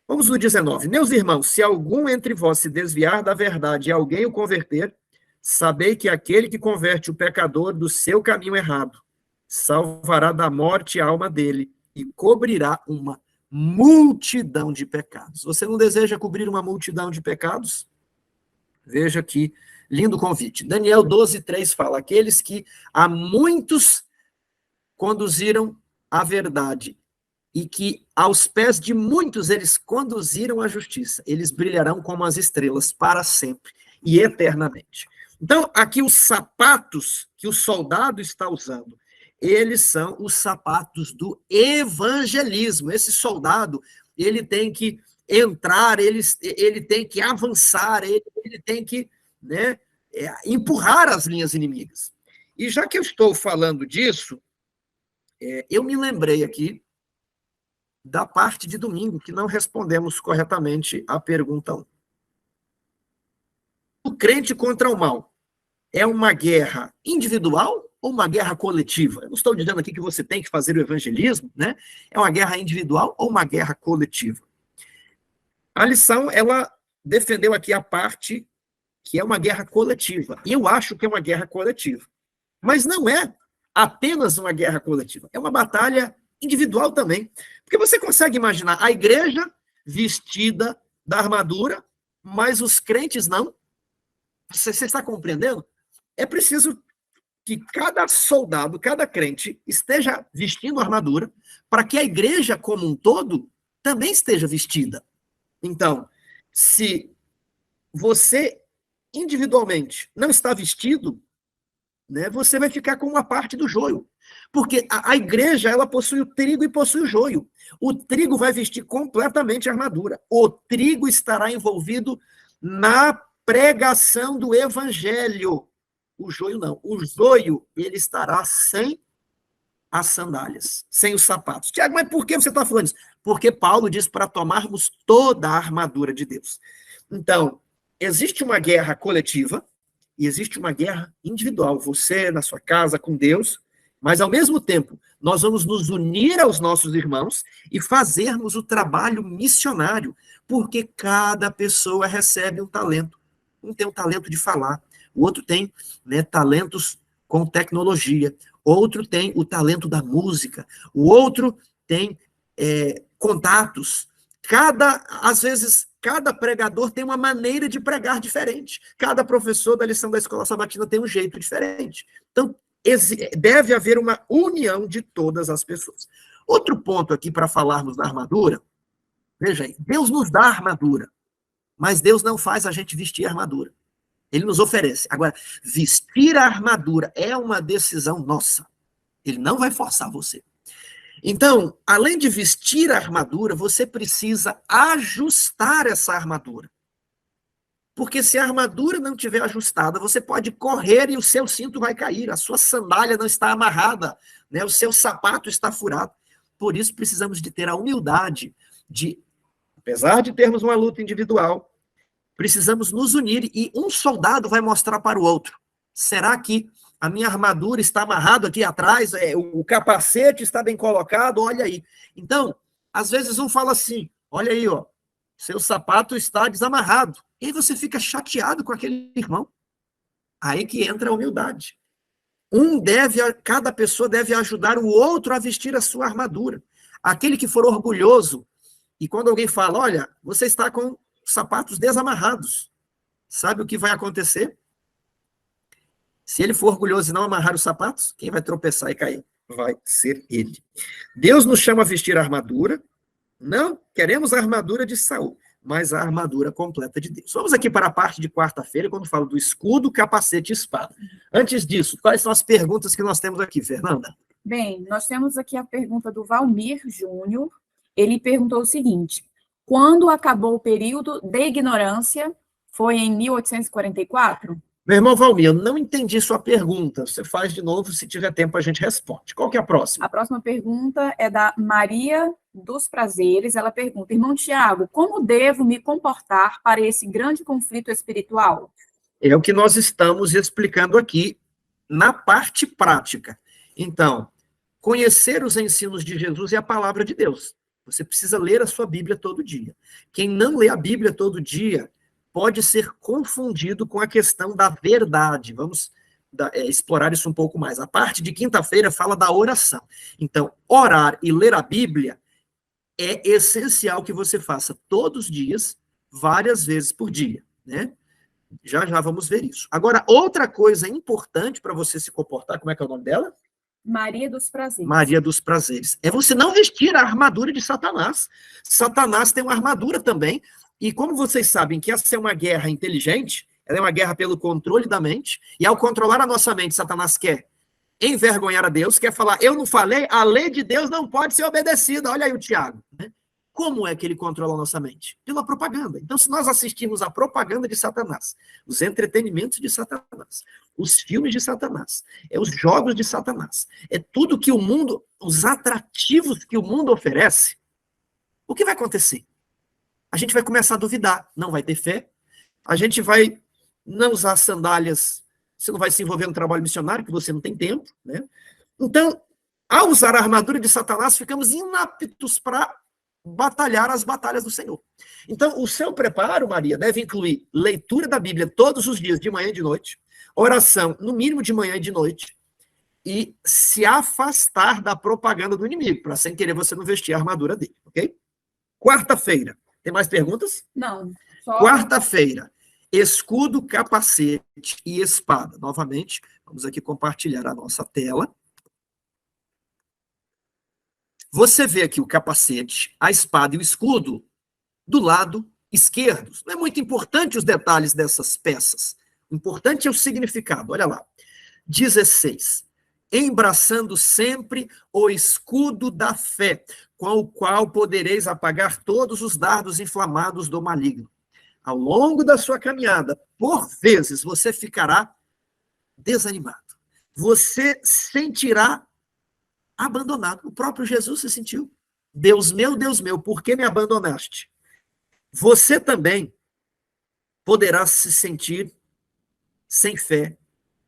Vamos no 19. Meus irmãos, se algum entre vós se desviar da verdade e alguém o converter, sabei que aquele que converte o pecador do seu caminho errado salvará da morte a alma dele e cobrirá uma multidão de pecados. Você não deseja cobrir uma multidão de pecados? Veja que lindo convite. Daniel 12:3 fala: aqueles que a muitos conduziram à verdade e que aos pés de muitos eles conduziram à justiça, eles brilharão como as estrelas para sempre e eternamente. Então, aqui os sapatos que o soldado está usando, eles são os sapatos do evangelismo. Esse soldado, ele tem que entrar, ele tem que avançar, ele tem que, né, empurrar as linhas inimigas. E já que eu estou falando disso, eu me lembrei aqui da parte de domingo, que não respondemos corretamente a pergunta 1. O crente contra o mal é uma guerra individual ou uma guerra coletiva? Eu não estou dizendo aqui que você tem que fazer o evangelismo, né? É uma guerra individual ou uma guerra coletiva? A lição, ela defendeu aqui a parte que é uma guerra coletiva. E eu acho que é uma guerra coletiva. Mas não é apenas uma guerra coletiva. É uma batalha individual também. Porque você consegue imaginar a igreja vestida da armadura, mas os crentes não? Você está compreendendo? É preciso que cada soldado, cada crente, esteja vestindo armadura para que a igreja como um todo também esteja vestida. Então, se você individualmente não está vestido, né, você vai ficar com uma parte do joio. Porque a igreja, ela possui o trigo e possui o joio. O trigo vai vestir completamente a armadura. O trigo estará envolvido na pregação do evangelho. O joio não. O joio, ele estará sem as sandálias, sem os sapatos. Tiago, mas por que você está falando isso? Porque Paulo diz para tomarmos toda a armadura de Deus. Então, existe uma guerra coletiva e existe uma guerra individual. Você, na sua casa, com Deus, mas, ao mesmo tempo, nós vamos nos unir aos nossos irmãos e fazermos o trabalho missionário, porque cada pessoa recebe um talento. Um tem o talento de falar, o outro tem, né, talentos com tecnologia, outro tem o talento da música, o outro tem contatos. Às vezes, cada pregador tem uma maneira de pregar diferente. Cada professor da lição da escola sabatina tem um jeito diferente. Então, deve haver uma união de todas as pessoas. Outro ponto aqui para falarmos da armadura, veja aí, Deus nos dá armadura, mas Deus não faz a gente vestir a armadura. Ele nos oferece. Agora, vestir a armadura é uma decisão nossa. Ele não vai forçar você. Então, além de vestir a armadura, você precisa ajustar essa armadura. Porque se a armadura não estiver ajustada, você pode correr e o seu cinto vai cair, a sua sandália não está amarrada, né? O seu sapato está furado. Por isso, precisamos de ter a humildade de, apesar de termos uma luta individual, precisamos nos unir e um soldado vai mostrar para o outro. Será que a minha armadura está amarrada aqui atrás? O capacete está bem colocado? Olha aí. Então, às vezes um fala assim, olha aí, ó, seu sapato está desamarrado. E aí você fica chateado com aquele irmão. Aí que entra a humildade. Cada pessoa deve ajudar o outro a vestir a sua armadura. Aquele que for orgulhoso, e quando alguém fala, olha, você está com sapatos desamarrados, sabe o que vai acontecer? Se ele for orgulhoso e não amarrar os sapatos, quem vai tropeçar e cair? Vai ser ele. Deus nos chama a vestir a armadura, não queremos a armadura de Saul, mas a armadura completa de Deus. Vamos aqui para a parte de quarta-feira, quando falo do escudo, capacete e espada. Antes disso, quais são as perguntas que nós temos aqui, Fernanda? Bem, nós temos aqui a pergunta do Valmir Júnior. Ele perguntou o seguinte: quando acabou o período de ignorância? Foi em 1844? Meu irmão Valmir, eu não entendi sua pergunta. Você faz de novo, se tiver tempo a gente responde. Qual que é a próxima? A próxima pergunta é da Maria dos Prazeres. Ela pergunta: irmão Tiago, como devo me comportar para esse grande conflito espiritual? É o que nós estamos explicando aqui na parte prática. Então, conhecer os ensinos de Jesus é a palavra de Deus. Você precisa ler a sua Bíblia todo dia. Quem não lê a Bíblia todo dia pode ser confundido com a questão da verdade. Vamos explorar isso um pouco mais. A parte de quinta-feira fala da oração. Então, orar e ler a Bíblia é essencial que você faça todos os dias, várias vezes por dia, né? Já já vamos ver isso. Agora, outra coisa importante para você se comportar, como é que é o nome dela? Maria dos Prazeres. Maria dos Prazeres. É você não vestir a armadura de Satanás. Satanás tem uma armadura também, e como vocês sabem que essa é uma guerra inteligente, ela é uma guerra pelo controle da mente, e ao controlar a nossa mente, Satanás quer envergonhar a Deus, quer falar, eu não falei, a lei de Deus não pode ser obedecida. Olha aí o Tiago, né? Como é que ele controla a nossa mente? Pela propaganda. Então, se nós assistirmos a propaganda de Satanás, os entretenimentos de Satanás, os filmes de Satanás, os jogos de Satanás, é tudo que o mundo, os atrativos que o mundo oferece, o que vai acontecer? A gente vai começar a duvidar, não vai ter fé, a gente vai não usar sandálias, você não vai se envolver no trabalho missionário, que você não tem tempo, né? Então, ao usar a armadura de Satanás, ficamos inaptos para batalhar as batalhas do Senhor. Então, o seu preparo, Maria, deve incluir leitura da Bíblia todos os dias, de manhã e de noite, oração, no mínimo de manhã e de noite, e se afastar da propaganda do inimigo, para sem querer você não vestir a armadura dele, ok? Quarta-feira. Tem mais perguntas? Não. Só... Quarta-feira. Escudo, capacete e espada. Novamente, vamos aqui compartilhar a nossa tela. Você vê aqui o capacete, a espada e o escudo do lado esquerdo. Não é muito importante os detalhes dessas peças. O importante é o significado. Olha lá. 16. Embraçando sempre o escudo da fé, com o qual podereis apagar todos os dardos inflamados do maligno. Ao longo da sua caminhada, por vezes, você ficará desanimado. Você sentirá abandonado. O próprio Jesus se sentiu. Deus meu, por que me abandonaste? Você também poderá se sentir sem fé,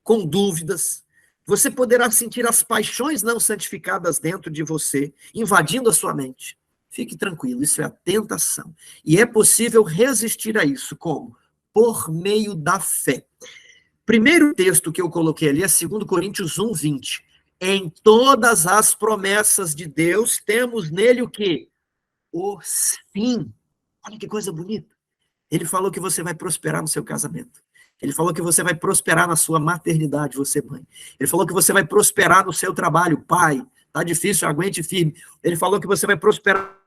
com dúvidas. Você poderá sentir as paixões não santificadas dentro de você, invadindo a sua mente. Fique tranquilo, isso é a tentação. E é possível resistir a isso, como? Por meio da fé. Primeiro texto que eu coloquei ali é 2 Coríntios 1, 20. Em todas as promessas de Deus, temos nele o quê? O sim. Olha que coisa bonita. Ele falou que você vai prosperar no seu casamento. Ele falou que você vai prosperar na sua maternidade, você mãe. Ele falou que você vai prosperar no seu trabalho, pai. Tá difícil, aguente firme. Ele falou que você vai prosperar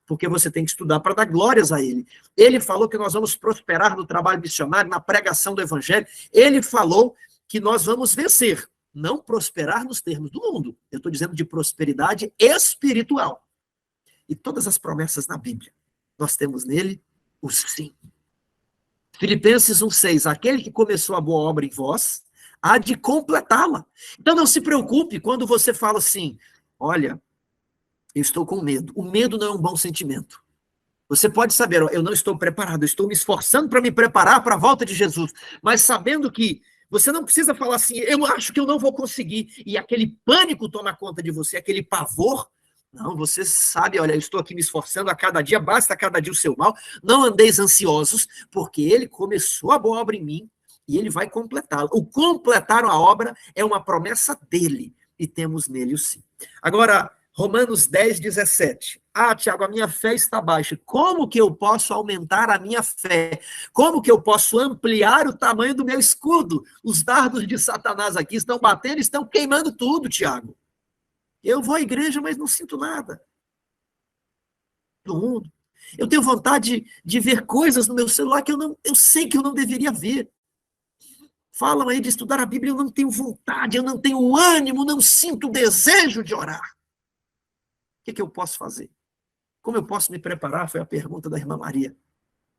porque você tem que estudar para dar glórias a ele. Ele falou que nós vamos prosperar no trabalho missionário, na pregação do evangelho. Ele falou que nós vamos vencer, não prosperar nos termos do mundo. Eu estou dizendo de prosperidade espiritual. E todas as promessas na Bíblia, nós temos nele o sim. Filipenses 1,6, aquele que começou a boa obra em vós, há de completá-la. Então não se preocupe quando você fala assim, olha, eu estou com medo. O medo não é um bom sentimento. Você pode saber, eu não estou preparado, eu estou me esforçando para me preparar para a volta de Jesus, mas sabendo que você não precisa falar assim, eu acho que eu não vou conseguir, e aquele pânico toma conta de você, aquele pavor. Não, você sabe, olha, eu estou aqui me esforçando a cada dia, basta a cada dia o seu mal, não andeis ansiosos, porque ele começou a boa obra em mim, e ele vai completá-la. O completar a obra é uma promessa dele, e temos nele o sim. Agora, Romanos 10, 17. Ah, Tiago, a minha fé está baixa. Como que eu posso aumentar a minha fé? Como que eu posso ampliar o tamanho do meu escudo? Os dardos de Satanás aqui estão batendo, estão queimando tudo, Tiago. Eu vou à igreja, mas não sinto nada do mundo. Eu tenho vontade de ver coisas no meu celular que eu sei que eu não deveria ver. Falam aí de estudar a Bíblia, eu não tenho vontade, eu não tenho ânimo, não sinto desejo de orar. O que eu posso fazer? Como eu posso me preparar? Foi a pergunta da irmã Maria.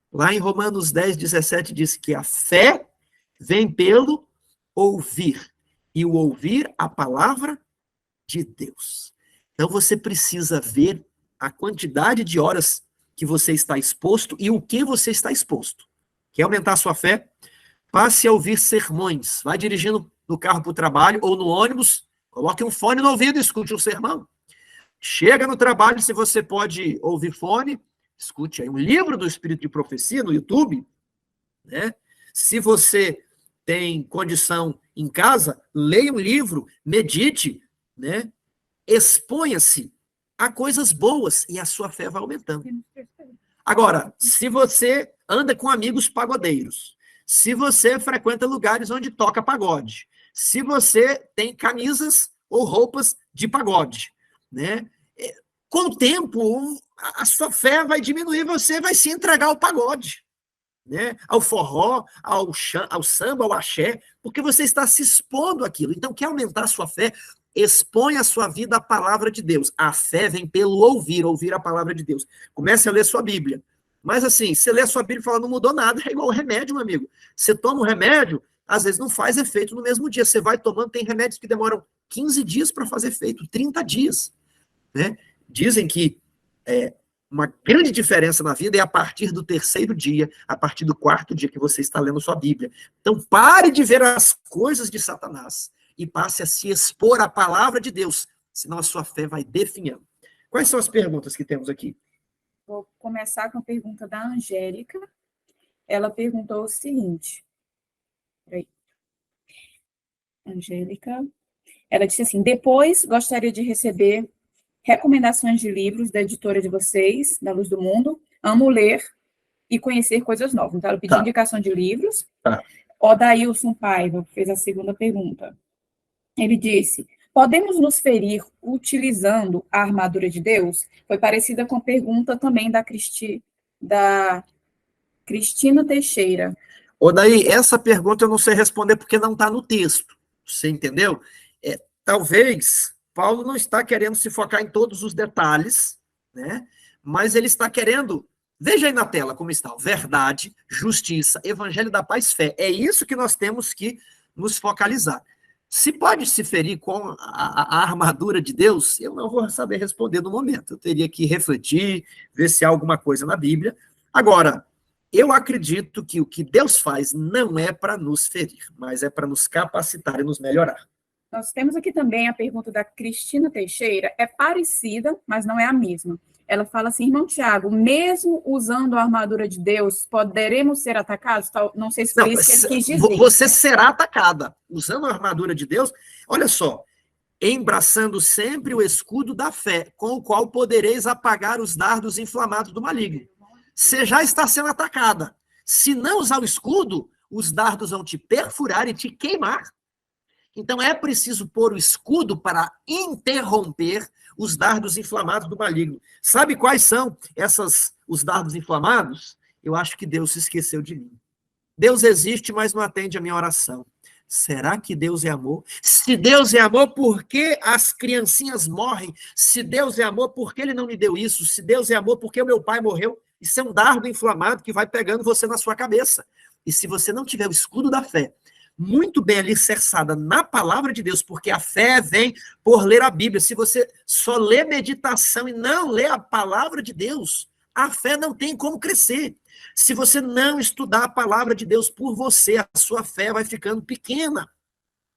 Lá em Romanos 10, 17, diz que a fé vem pelo ouvir. E o ouvir a palavra de Deus. Então você precisa ver a quantidade de horas que você está exposto e o que você está exposto. Quer aumentar a sua fé? Passe a ouvir sermões. Vai dirigindo no carro para o trabalho ou no ônibus, coloque um fone no ouvido e escute um sermão. Chega no trabalho, se você pode ouvir fone, escute aí um livro do Espírito de Profecia no YouTube, né? Se você tem condição em casa, leia um livro, medite, né? Exponha-se a coisas boas e a sua fé vai aumentando. Agora, se você anda com amigos pagodeiros, se você frequenta lugares onde toca pagode, se você tem camisas ou roupas de pagode, né? Com o tempo, a sua fé vai diminuir, você vai se entregar ao pagode, né? Ao forró, ao samba, ao axé, porque você está se expondo àquilo. Então, quer aumentar a sua fé? Expõe a sua vida à palavra de Deus. A fé vem pelo ouvir a palavra de Deus. Comece a ler sua Bíblia. Mas assim, você lê a sua Bíblia e fala, não mudou nada, é igual remédio, meu amigo. Você toma um remédio, às vezes não faz efeito no mesmo dia. Você vai tomando, tem remédios que demoram 15 dias para fazer efeito, 30 dias. Né? Dizem que uma grande diferença na vida é a partir do 3º dia, a partir do 4º dia que você está lendo sua Bíblia. Então, pare de ver as coisas de Satanás e passe a se expor à palavra de Deus, senão a sua fé vai definhando. Quais são as perguntas que temos aqui? Vou começar com a pergunta da Angélica. Ela perguntou o seguinte. Peraí. Angélica. Ela disse assim, depois gostaria de receber recomendações de livros da editora de vocês, da Luz do Mundo. Amo ler e conhecer coisas novas. Então, ela pediu indicação de livros. Odailson Paiva fez a segunda pergunta. Ele disse, podemos nos ferir utilizando a armadura de Deus? Foi parecida com a pergunta também da Cristina Teixeira. Odaí, essa pergunta eu não sei responder porque não está no texto. Você entendeu? Talvez Paulo não está querendo se focar em todos os detalhes, né? Mas ele está querendo... Veja aí na tela como está. Verdade, justiça, evangelho da paz, fé. É isso que nós temos que nos focalizar. Se pode se ferir com a armadura de Deus, eu não vou saber responder no momento. Eu teria que refletir, ver se há alguma coisa na Bíblia. Agora, eu acredito que o que Deus faz não é para nos ferir, mas é para nos capacitar e nos melhorar. Nós temos aqui também a pergunta da Cristina Teixeira, é parecida, mas não é a mesma. Ela fala assim, irmão Tiago, mesmo usando a armadura de Deus, poderemos ser atacados? Não sei se foi isso que ele quis dizer. Você será atacada. Usando a armadura de Deus, olha só, embraçando sempre o escudo da fé, com o qual podereis apagar os dardos inflamados do maligno. Você já está sendo atacada. Se não usar o escudo, os dardos vão te perfurar e te queimar. Então é preciso pôr o escudo para interromper os dardos inflamados do maligno. Sabe quais são os dardos inflamados? Eu acho que Deus se esqueceu de mim. Deus existe, mas não atende a minha oração. Será que Deus é amor? Se Deus é amor, por que as criancinhas morrem? Se Deus é amor, por que ele não me deu isso? Se Deus é amor, por que o meu pai morreu? Isso é um dardo inflamado que vai pegando você na sua cabeça. E se você não tiver o escudo da fé, muito bem alicerçada na palavra de Deus, porque a fé vem por ler a Bíblia. Se você só lê meditação e não lê a palavra de Deus, a fé não tem como crescer. Se você não estudar a palavra de Deus por você, a sua fé vai ficando pequena.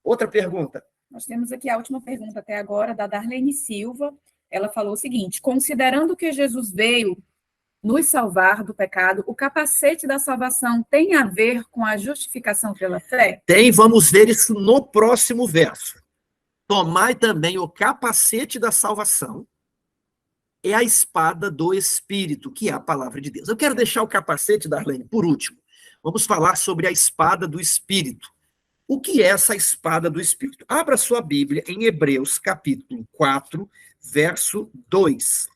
Outra pergunta. Nós temos aqui a última pergunta até agora, da Darlene Silva. Ela falou o seguinte, considerando que Jesus veio nos salvar do pecado, o capacete da salvação tem a ver com a justificação pela fé? Tem, vamos ver isso no próximo verso. Tomai também o capacete da salvação, é a espada do Espírito, que é a palavra de Deus. Eu quero deixar o capacete, Darlene, por último. Vamos falar sobre a espada do Espírito. O que é essa espada do Espírito? Abra sua Bíblia em Hebreus, capítulo 4, verso 2.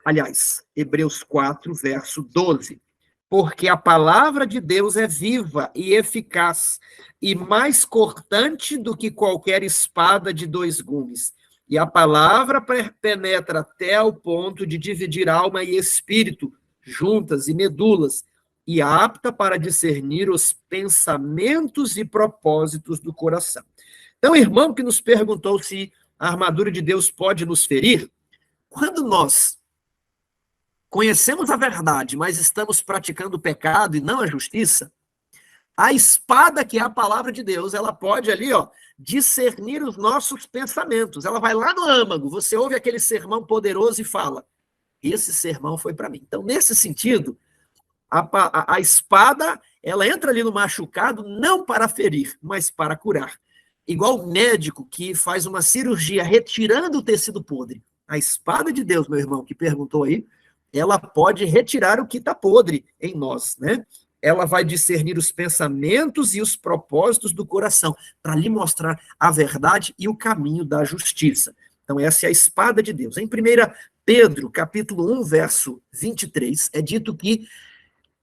Aliás, Hebreus 4, verso 12. Porque a palavra de Deus é viva e eficaz, e mais cortante do que qualquer espada de 2 gumes. E a palavra penetra até ao ponto de dividir alma e espírito, juntas e medulas, e apta para discernir os pensamentos e propósitos do coração. Então, o irmão que nos perguntou se a armadura de Deus pode nos ferir, quando nós conhecemos a verdade, mas estamos praticando o pecado e não a justiça, A espada, que é a palavra de Deus, ela pode ali, ó, discernir os nossos pensamentos. Ela vai lá no âmago, você ouve aquele sermão poderoso e fala, esse sermão foi para mim. Então, nesse sentido, a espada, ela entra ali no machucado não para ferir, mas para curar. Igual o médico que faz uma cirurgia retirando o tecido podre. A espada de Deus, meu irmão, que perguntou aí, ela pode retirar o que está podre em nós, né? Ela vai discernir os pensamentos e os propósitos do coração, para lhe mostrar a verdade e o caminho da justiça. Então, essa é a espada de Deus. Em 1 Pedro, capítulo 1, verso 23, é dito que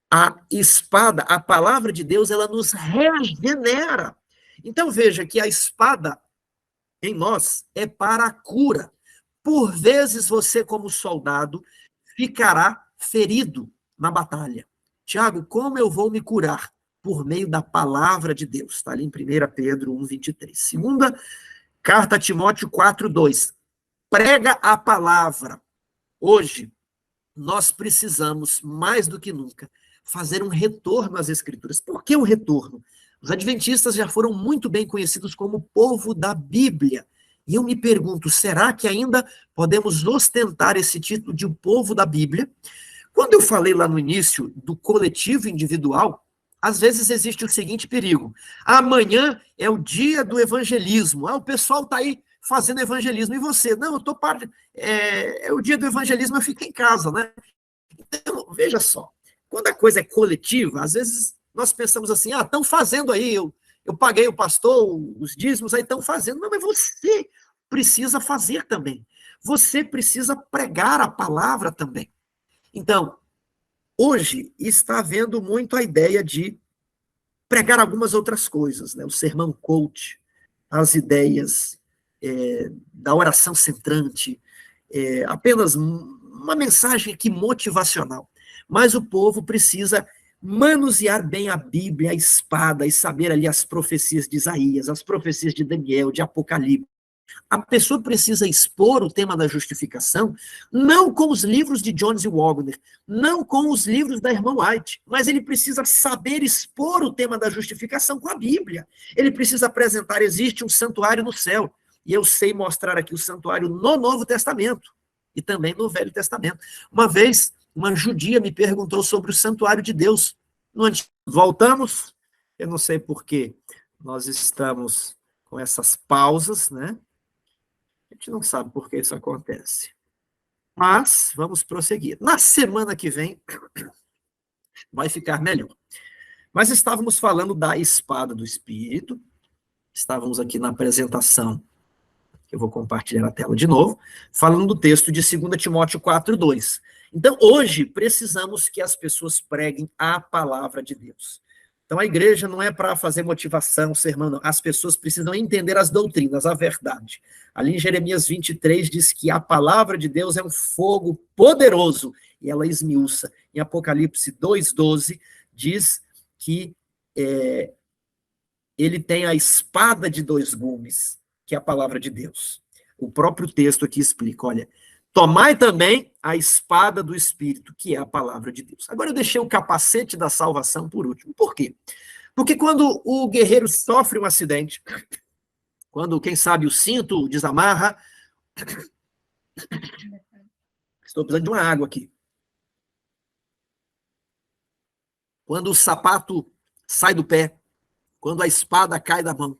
a espada, a palavra de Deus, ela nos regenera. Então, veja que a espada em nós é para a cura. Por vezes, você, como soldado, ficará ferido na batalha. Tiago, como eu vou me curar? Por meio da palavra de Deus. Está ali em 1 Pedro 1, 23. Segunda carta a Timóteo 4, 2. Prega a palavra. Hoje, nós precisamos, mais do que nunca, fazer um retorno às Escrituras. Por que um retorno? Os adventistas já foram muito bem conhecidos como povo da Bíblia. E eu me pergunto, será que ainda podemos ostentar esse título de o povo da Bíblia? Quando eu falei lá no início do coletivo individual, às vezes existe o seguinte perigo. Amanhã é o dia do evangelismo. O pessoal está aí fazendo evangelismo. E você? Não, eu estou é o dia do evangelismo, eu fico em casa, né? Então, veja só. Quando a coisa é coletiva, às vezes nós pensamos assim, estão fazendo aí, eu paguei o pastor, os dízimos aí estão fazendo. Não, mas você precisa fazer também. Você precisa pregar a palavra também. Então, hoje está havendo muito a ideia de pregar algumas outras coisas, né? O sermão coach, as ideias da oração centrante, apenas uma mensagem aqui motivacional. Mas o povo precisa manusear bem a Bíblia, a espada, e saber ali as profecias de Isaías, as profecias de Daniel, de Apocalipse. A pessoa precisa expor o tema da justificação, não com os livros de Jones e Wagner, não com os livros da irmã White, mas ele precisa saber expor o tema da justificação com a Bíblia. Ele precisa apresentar, existe um santuário no céu, e eu sei mostrar aqui o santuário no Novo Testamento, e também no Velho Testamento. Uma vez, uma judia me perguntou sobre o santuário de Deus. Voltamos, eu não sei por que nós estamos com essas pausas, né? A gente não sabe por que isso acontece. Mas vamos prosseguir. Na semana que vem vai ficar melhor. Mas estávamos falando da espada do Espírito. Estávamos aqui na apresentação, que eu vou compartilhar a tela de novo, falando do texto de 2 Timóteo 4, 2. Então, hoje, precisamos que as pessoas preguem a palavra de Deus. Então, a igreja não é para fazer motivação, sermão, não. As pessoas precisam entender as doutrinas, a verdade. Ali em Jeremias 23 diz que a palavra de Deus é um fogo poderoso e ela esmiuça. Em Apocalipse 2:12 diz que ele tem a espada de dois gumes, que é a palavra de Deus. O próprio texto aqui explica, olha, tomai também a espada do Espírito, que é a palavra de Deus. Agora eu deixei o capacete da salvação por último. Por quê? Porque quando o guerreiro sofre um acidente, quando, quem sabe, o cinto desamarra, estou precisando de uma água aqui. Quando o sapato sai do pé, quando a espada cai da mão,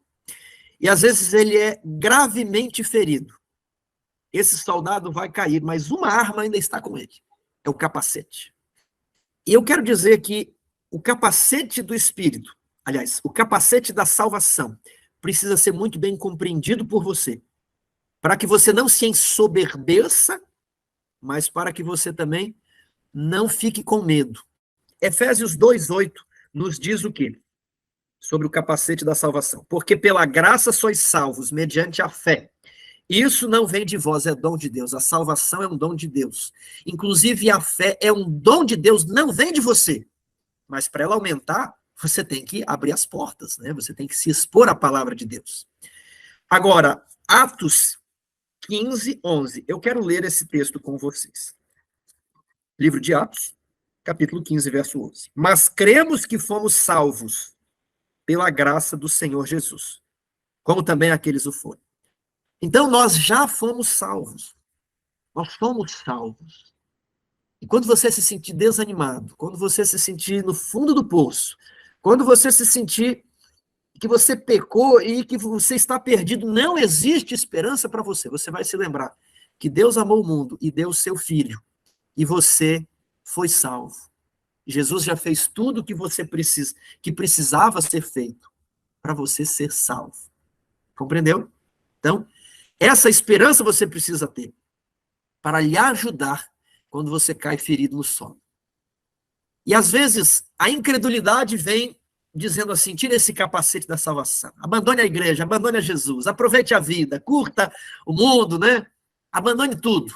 e às vezes ele é gravemente ferido, esse soldado vai cair, mas uma arma ainda está com ele, é o capacete. E eu quero dizer que o capacete do Espírito, aliás, o capacete da salvação, precisa ser muito bem compreendido por você, para que você não se ensoberbeça, mas para que você também não fique com medo. Efésios 2:8 nos diz o quê? Sobre o capacete da salvação. Porque pela graça sois salvos, mediante a fé. Isso não vem de vós, é dom de Deus. A salvação é um dom de Deus. Inclusive, a fé é um dom de Deus, não vem de você. Mas para ela aumentar, você tem que abrir as portas, né? Você tem que se expor à palavra de Deus. Agora, Atos 15:11. Eu quero ler esse texto com vocês. Livro de Atos, capítulo 15, verso 11. Mas cremos que fomos salvos pela graça do Senhor Jesus, como também aqueles o foram. Então, nós já fomos salvos. Nós fomos salvos. E quando você se sentir desanimado, quando você se sentir no fundo do poço, quando você se sentir que você pecou e que você está perdido, não existe esperança para você. Você vai se lembrar que Deus amou o mundo e deu o seu Filho, e você foi salvo. Jesus já fez tudo que que precisava ser feito para você ser salvo. Compreendeu? Então, essa esperança você precisa ter para lhe ajudar quando você cai ferido no sono. E às vezes a incredulidade vem dizendo assim: tire esse capacete da salvação, abandone a igreja, abandone a Jesus, aproveite a vida, curta o mundo, né? Abandone tudo.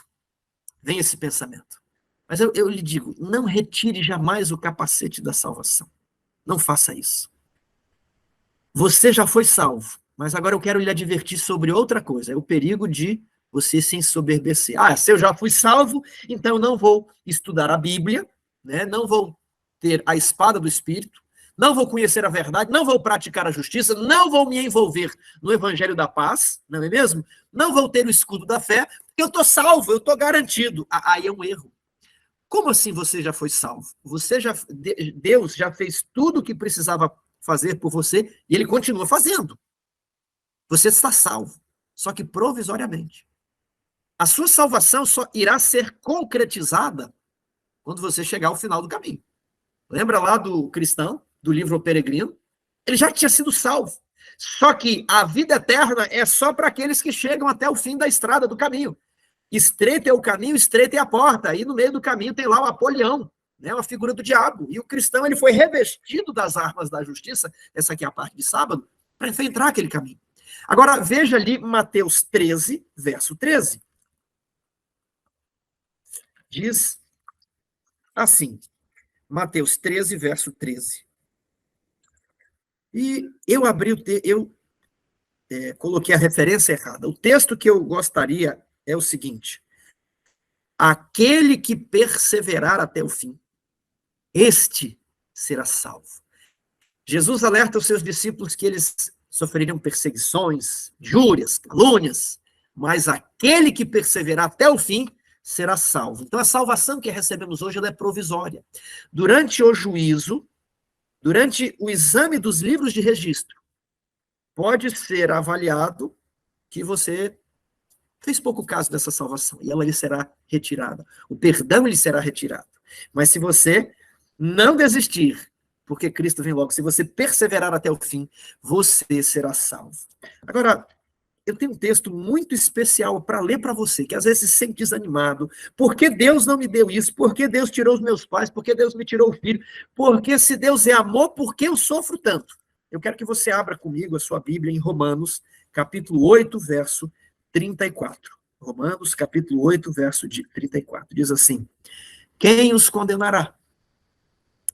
Vem esse pensamento. Mas eu lhe digo, não retire jamais o capacete da salvação. Não faça isso. Você já foi salvo, mas agora eu quero lhe advertir sobre outra coisa, é o perigo de você se ensoberbecer. Ah, se eu já fui salvo, então eu não vou estudar a Bíblia, né? Não vou ter a espada do Espírito, não vou conhecer a verdade, não vou praticar a justiça, não vou me envolver no evangelho da paz, não é mesmo? Não vou ter o escudo da fé, porque eu estou salvo, eu estou garantido. Aí é um erro. Como assim você já foi salvo? Deus já fez tudo o que precisava fazer por você e ele continua fazendo. Você está salvo, só que provisoriamente. A sua salvação só irá ser concretizada quando você chegar ao final do caminho. Lembra lá do cristão, do livro O Peregrino? Ele já tinha sido salvo. Só que a vida eterna é só para aqueles que chegam até o fim da estrada, do caminho. Estreito é o caminho, estreita é a porta. Aí no meio do caminho tem lá o Apolião, né, uma figura do diabo. E o cristão ele foi revestido das armas da justiça, essa aqui é a parte de sábado, para enfrentar aquele caminho. Agora veja ali Mateus 13, verso 13. Diz assim, Mateus 13, verso 13. E eu abri coloquei a referência errada. O texto que eu gostaria é o seguinte: aquele que perseverar até o fim, este será salvo. Jesus alerta os seus discípulos que eles sofreriam perseguições, injúrias, calúnias, mas aquele que perseverar até o fim será salvo. Então a salvação que recebemos hoje ela é provisória. Durante o juízo, durante o exame dos livros de registro, pode ser avaliado que você fez pouco caso dessa salvação, e ela lhe será retirada. O perdão lhe será retirado. Mas se você não desistir, porque Cristo vem logo, se você perseverar até o fim, você será salvo. Agora, eu tenho um texto muito especial para ler para você, que às vezes se sente desanimado. Por que Deus não me deu isso? Por que Deus tirou os meus pais? Por que Deus me tirou o filho? Porque se Deus é amor, por que eu sofro tanto? Eu quero que você abra comigo a sua Bíblia em Romanos, capítulo 8, verso 34. Romanos, capítulo 8, verso 34. Diz assim: quem os condenará?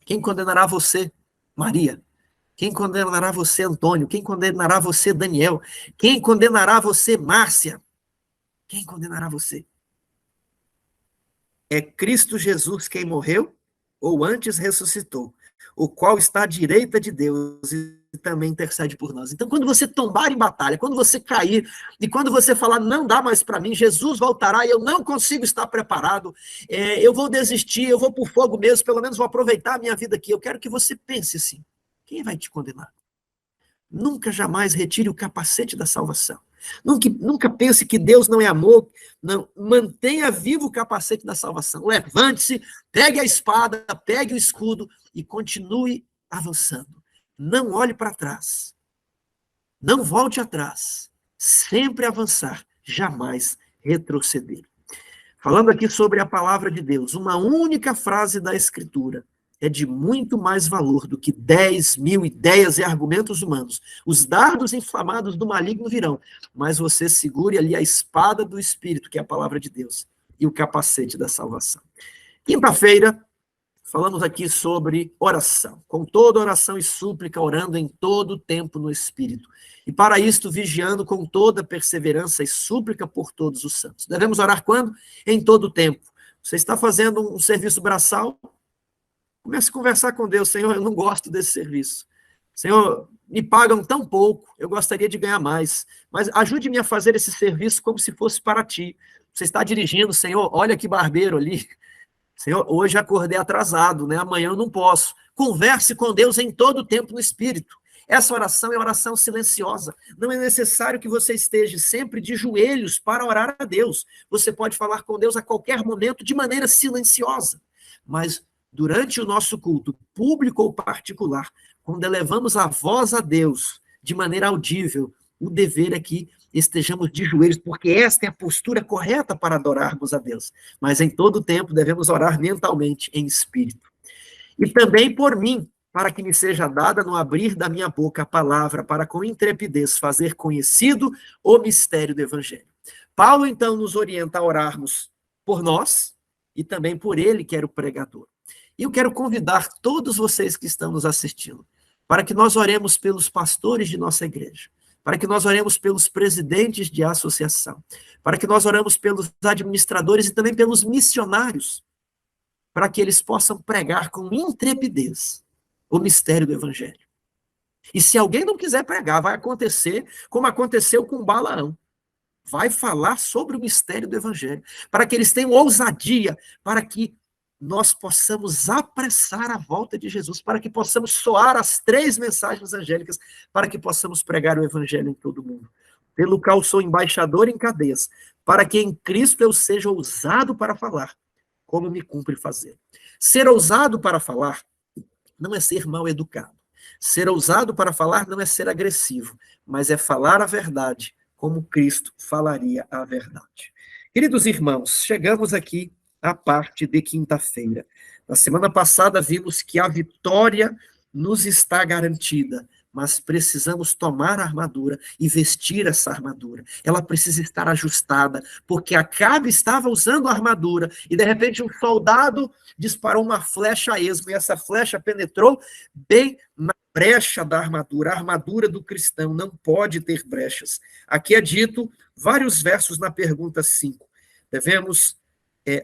Quem condenará você, Maria? Quem condenará você, Antônio? Quem condenará você, Daniel? Quem condenará você, Márcia? Quem condenará você? É Cristo Jesus quem morreu, ou antes ressuscitou, o qual está à direita de Deus e também intercede por nós. Então, quando você tombar em batalha, quando você cair, e quando você falar, não dá mais para mim, Jesus voltará e eu não consigo estar preparado, eu vou desistir, eu vou por fogo mesmo, pelo menos vou aproveitar a minha vida aqui. Eu quero que você pense assim: quem vai te condenar? Nunca jamais retire o capacete da salvação. Nunca pense que Deus não é amor. Não, mantenha vivo o capacete da salvação. Levante-se, pegue a espada, pegue o escudo e continue avançando. Não olhe para trás. Não volte atrás. Sempre avançar, jamais retroceder. Falando aqui sobre a palavra de Deus, uma única frase da Escritura é de muito mais valor do que 10.000 ideias e argumentos humanos. Os dardos inflamados do maligno virão, mas você segure ali a espada do Espírito, que é a palavra de Deus, e o capacete da salvação. Quinta-feira, falamos aqui sobre oração. Com toda oração e súplica, orando em todo o tempo no Espírito. E para isto, vigiando com toda perseverança e súplica por todos os santos. Devemos orar quando? Em todo o tempo. Você está fazendo um serviço braçal? Comece a conversar com Deus: Senhor, eu não gosto desse serviço. Senhor, me pagam tão pouco, eu gostaria de ganhar mais, mas ajude-me a fazer esse serviço como se fosse para ti. Você está dirigindo, Senhor, olha que barbeiro ali. Senhor, hoje acordei atrasado, né? Amanhã eu não posso. Converse com Deus em todo o tempo no Espírito. Essa oração é oração silenciosa. Não é necessário que você esteja sempre de joelhos para orar a Deus. Você pode falar com Deus a qualquer momento de maneira silenciosa. Mas durante o nosso culto, público ou particular, quando elevamos a voz a Deus de maneira audível, o dever é que estejamos de joelhos, porque esta é a postura correta para adorarmos a Deus. Mas em todo tempo devemos orar mentalmente, em espírito. E também por mim, para que me seja dada no abrir da minha boca a palavra, para com intrepidez fazer conhecido o mistério do Evangelho. Paulo, então, nos orienta a orarmos por nós e também por ele, que era o pregador. E eu quero convidar todos vocês que estão nos assistindo para que nós oremos pelos pastores de nossa igreja, para que nós oremos pelos presidentes de associação, para que nós oremos pelos administradores e também pelos missionários, para que eles possam pregar com intrepidez o mistério do Evangelho. E se alguém não quiser pregar, vai acontecer como aconteceu com Balaão. Vai falar sobre o mistério do Evangelho, para que eles tenham ousadia, para que nós possamos apressar a volta de Jesus, para que possamos soar as 3 mensagens angélicas, para que possamos pregar o Evangelho em todo o mundo. Pelo qual sou embaixador em cadeias, para que em Cristo eu seja ousado para falar, como me cumpre fazer. Ser ousado para falar não é ser mal educado. Ser ousado para falar não é ser agressivo, mas é falar a verdade, como Cristo falaria a verdade. Queridos irmãos, chegamos aqui à parte de quinta-feira. Na semana passada vimos que a vitória nos está garantida, mas precisamos tomar a armadura e vestir essa armadura. Ela precisa estar ajustada, porque Acabe estava usando a armadura e de repente um soldado disparou uma flecha a esmo e essa flecha penetrou bem na brecha da armadura. A armadura do cristão não pode ter brechas. Aqui é dito vários versos na pergunta 5. Devemos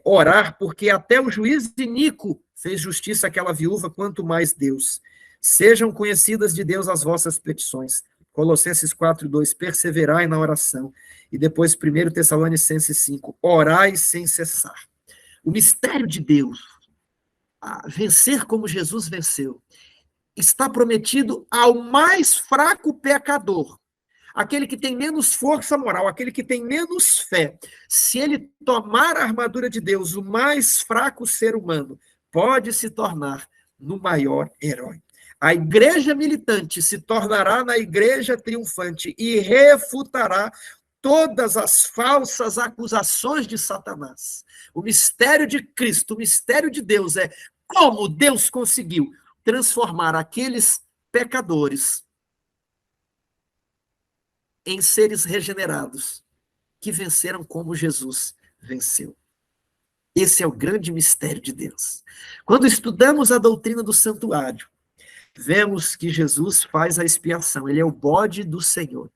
orar, porque até o juiz iníquo fez justiça àquela viúva, quanto mais Deus. Sejam conhecidas de Deus as vossas petições. Colossenses 4:2, perseverai na oração. E depois 1 Tessalonicenses 5, orai sem cessar. O mistério de Deus, vencer como Jesus venceu, está prometido ao mais fraco pecador, aquele que tem menos força moral, aquele que tem menos fé. Se ele tomar a armadura de Deus, o mais fraco ser humano pode se tornar no maior herói. A igreja militante se tornará na igreja triunfante e refutará todas as falsas acusações de Satanás. O mistério de Cristo, o mistério de Deus é como Deus conseguiu transformar aqueles pecadores em seres regenerados, que venceram como Jesus venceu. Esse é o grande mistério de Deus. Quando estudamos a doutrina do santuário, vemos que Jesus faz a expiação, ele é o bode do Senhor.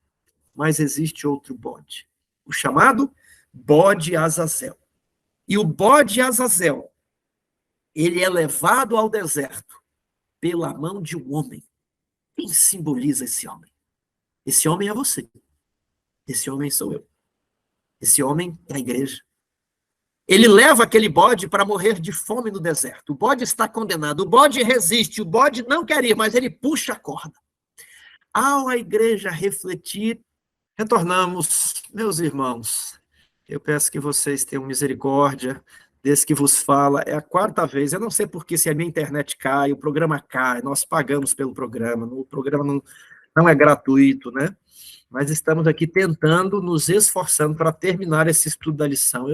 Mas existe outro bode, o chamado bode Azazel. E o bode Azazel, ele é levado ao deserto pela mão de um homem. Quem simboliza esse homem? Esse homem é você. Esse homem sou eu. Esse homem é a igreja. Ele leva aquele bode para morrer de fome no deserto. O bode está condenado. O bode resiste. O bode não quer ir, mas ele puxa a corda. Ao a igreja refletir, retornamos, meus irmãos. Eu peço que vocês tenham misericórdia desse que vos fala. É a 4ª vez. Eu não sei porque se a minha internet cai, o programa cai, nós pagamos pelo programa. O programa não é gratuito, né? Mas estamos aqui tentando, nos esforçando para terminar esse estudo da lição.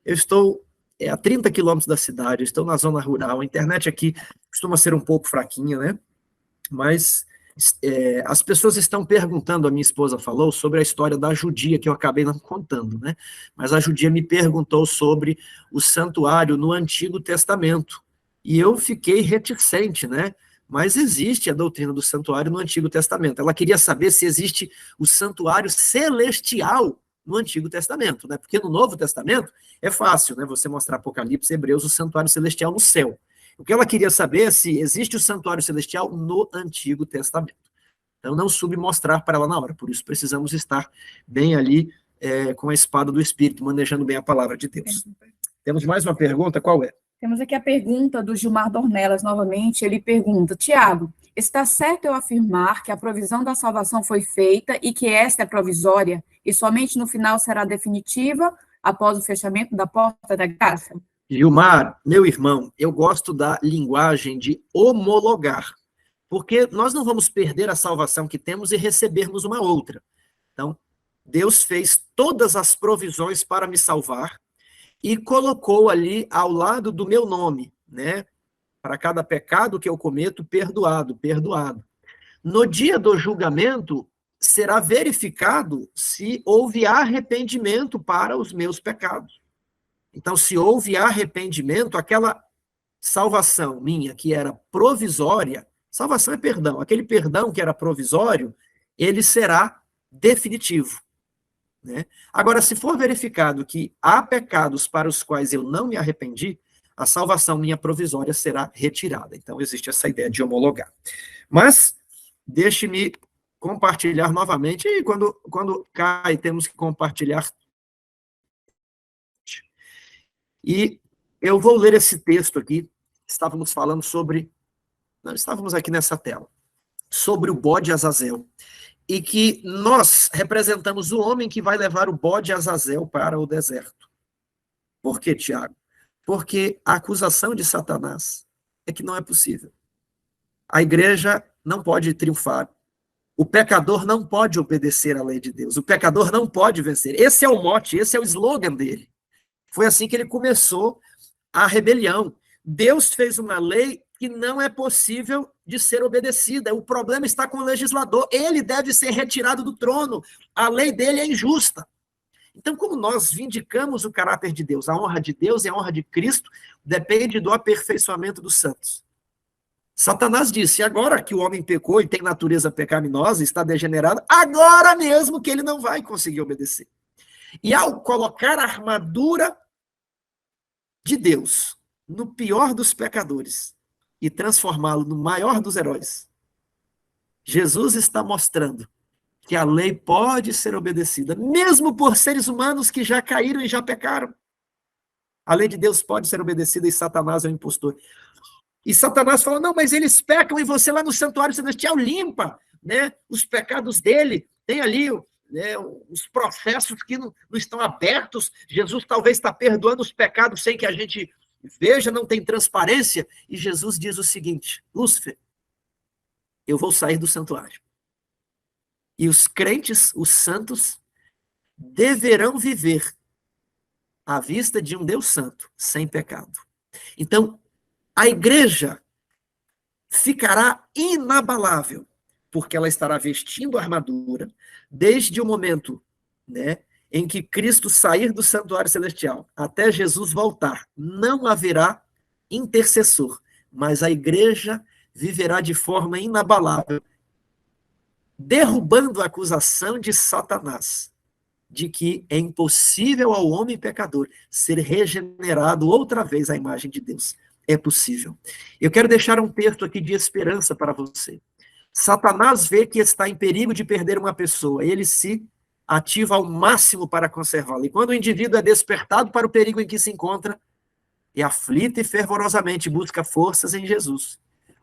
Eu estou a 30 quilômetros da cidade, eu estou na zona rural, a internet aqui costuma ser um pouco fraquinha, né? Mas as pessoas estão perguntando, a minha esposa falou, sobre a história da judia, que eu acabei não contando, né? Mas a judia me perguntou sobre o santuário no Antigo Testamento, e eu fiquei reticente, né? Mas existe a doutrina do santuário no Antigo Testamento. Ela queria saber se existe o santuário celestial no Antigo Testamento, né? Porque no Novo Testamento é fácil, né? Você mostrar Apocalipse, Hebreus, o santuário celestial no céu. O que ela queria saber é se existe o santuário celestial no Antigo Testamento. Então, não soube mostrar para ela na hora. Por isso, precisamos estar bem ali com a espada do Espírito, manejando bem a palavra de Deus. Temos mais uma pergunta? Qual é? Temos aqui a pergunta do Gilmar Dornelas, novamente. Ele pergunta: Tiago, está certo eu afirmar que a provisão da salvação foi feita e que esta é provisória e somente no final será definitiva, após o fechamento da porta da graça? Gilmar, meu irmão, eu gosto da linguagem de homologar, porque nós não vamos perder a salvação que temos e recebermos uma outra. Então, Deus fez todas as provisões para me salvar e colocou ali ao lado do meu nome, né? Para cada pecado que eu cometo, perdoado, perdoado. No dia do julgamento, será verificado se houve arrependimento para os meus pecados. Então, se houve arrependimento, aquela salvação minha, que era provisória, salvação é perdão, aquele perdão que era provisório, ele será definitivo. Né? Agora, se for verificado que há pecados para os quais eu não me arrependi, a salvação minha provisória será retirada. Então, existe essa ideia de homologar. Mas, deixe-me compartilhar novamente, e quando cai, temos que compartilhar. E eu vou ler esse texto aqui, estávamos falando sobre, não estávamos aqui nessa tela, sobre o bode Azazel, e que nós representamos o homem que vai levar o bode Azazel para o deserto. Por quê, Tiago? Porque a acusação de Satanás é que não é possível. A igreja não pode triunfar. O pecador não pode obedecer à lei de Deus. O pecador não pode vencer. Esse é o mote, esse é o slogan dele. Foi assim que ele começou a rebelião. Deus fez uma lei que não é possível de ser obedecida. O problema está com o legislador. Ele deve ser retirado do trono. A lei dele é injusta. Então, como nós vindicamos o caráter de Deus, a honra de Deus e a honra de Cristo depende do aperfeiçoamento dos santos. Satanás disse: agora que o homem pecou e tem natureza pecaminosa, está degenerado, agora mesmo que ele não vai conseguir obedecer. E ao colocar a armadura de Deus no pior dos pecadores e transformá-lo no maior dos heróis, Jesus está mostrando que a lei pode ser obedecida, mesmo por seres humanos que já caíram e já pecaram. A lei de Deus pode ser obedecida e Satanás é o impostor. E Satanás fala: não, mas eles pecam e você lá no santuário celestial limpa, né, os pecados dele. Tem ali os processos que não estão abertos. Jesus talvez está perdoando os pecados sem que a gente veja, não tem transparência. E Jesus diz o seguinte: Lúcifer, eu vou sair do santuário. E os crentes, os santos, deverão viver à vista de um Deus santo, sem pecado. Então, a igreja ficará inabalável, porque ela estará vestindo a armadura, desde o momento, né, em que Cristo sair do santuário celestial, até Jesus voltar. Não haverá intercessor, mas a igreja viverá de forma inabalável, derrubando a acusação de Satanás, de que é impossível ao homem pecador ser regenerado outra vez à imagem de Deus. É possível. Eu quero deixar um texto aqui de esperança para você. Satanás vê que está em perigo de perder uma pessoa, ele se ativa ao máximo para conservá-la. E quando o indivíduo é despertado para o perigo em que se encontra, é aflito e fervorosamente busca forças em Jesus.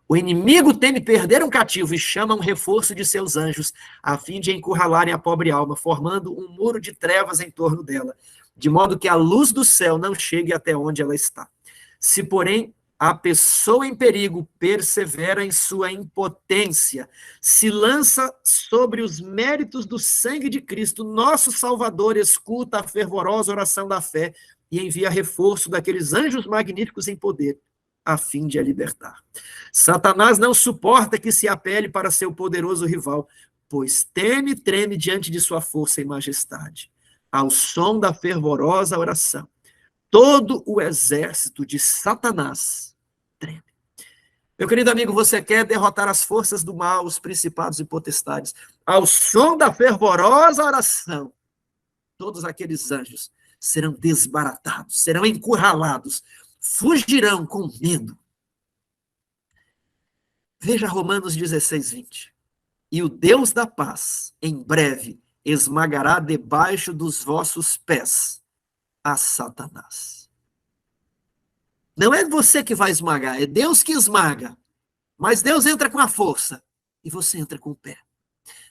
O inimigo teme perder um cativo e chama um reforço de seus anjos, a fim de encurralarem a pobre alma, formando um muro de trevas em torno dela, de modo que a luz do céu não chegue até onde ela está. Se, porém, a pessoa em perigo persevera em sua impotência, se lança sobre os méritos do sangue de Cristo, nosso Salvador escuta a fervorosa oração da fé e envia reforço daqueles anjos magníficos em poder, a fim de a libertar. Satanás não suporta que se apele para seu poderoso rival, pois teme e treme diante de sua força e majestade. Ao som da fervorosa oração, todo o exército de Satanás treme. Meu querido amigo, você quer derrotar as forças do mal, os principados e potestades? Ao som da fervorosa oração, todos aqueles anjos serão desbaratados, serão encurralados, fugirão com medo Veja Romanos 16, 20. E o Deus da paz, em breve, esmagará debaixo dos vossos pés a Satanás. Não é você que vai esmagar, é Deus que esmaga. Mas Deus entra com a força e você entra com o pé.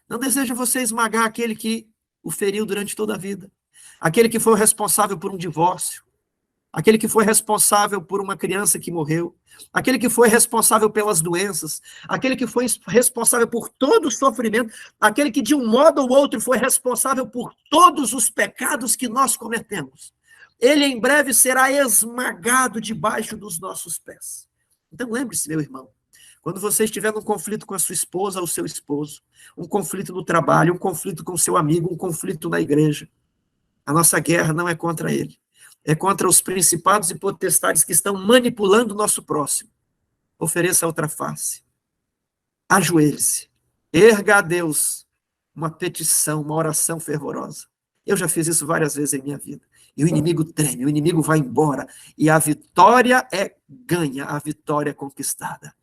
Não deseja você esmagar aquele que o feriu durante toda a vida, aquele que foi o responsável por um divórcio, aquele que foi responsável por uma criança que morreu, aquele que foi responsável pelas doenças, aquele que foi responsável por todo o sofrimento, aquele que de um modo ou outro foi responsável por todos os pecados que nós cometemos. Ele em breve será esmagado debaixo dos nossos pés. Então lembre-se, meu irmão, quando você estiver num conflito com a sua esposa ou seu esposo, um conflito no trabalho, um conflito com seu amigo, um conflito na igreja, a nossa guerra não é contra ele. É contra os principados e potestades que estão manipulando o nosso próximo. Ofereça outra face. Ajoelhe-se. Erga a Deus uma petição, uma oração fervorosa. Eu já fiz isso várias vezes em minha vida. E o inimigo treme, o inimigo vai embora. E a vitória é ganha, a vitória é conquistada.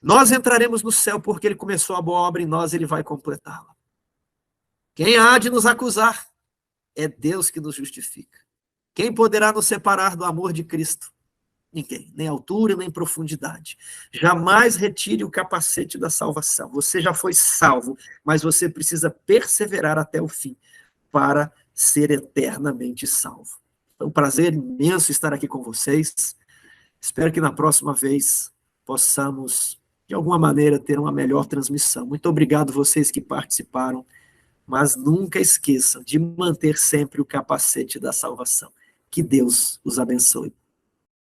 Nós entraremos no céu porque ele começou a boa obra em nós, ele vai completá-la. Quem há de nos acusar? É Deus que nos justifica. Quem poderá nos separar do amor de Cristo? Ninguém, nem altura, nem profundidade. Jamais retire o capacete da salvação. Você já foi salvo, mas você precisa perseverar até o fim para ser eternamente salvo. É um prazer imenso estar aqui com vocês. Espero que na próxima vez possamos, de alguma maneira, ter uma melhor transmissão. Muito obrigado vocês que participaram, mas nunca esqueçam de manter sempre o capacete da salvação. Que Deus os abençoe.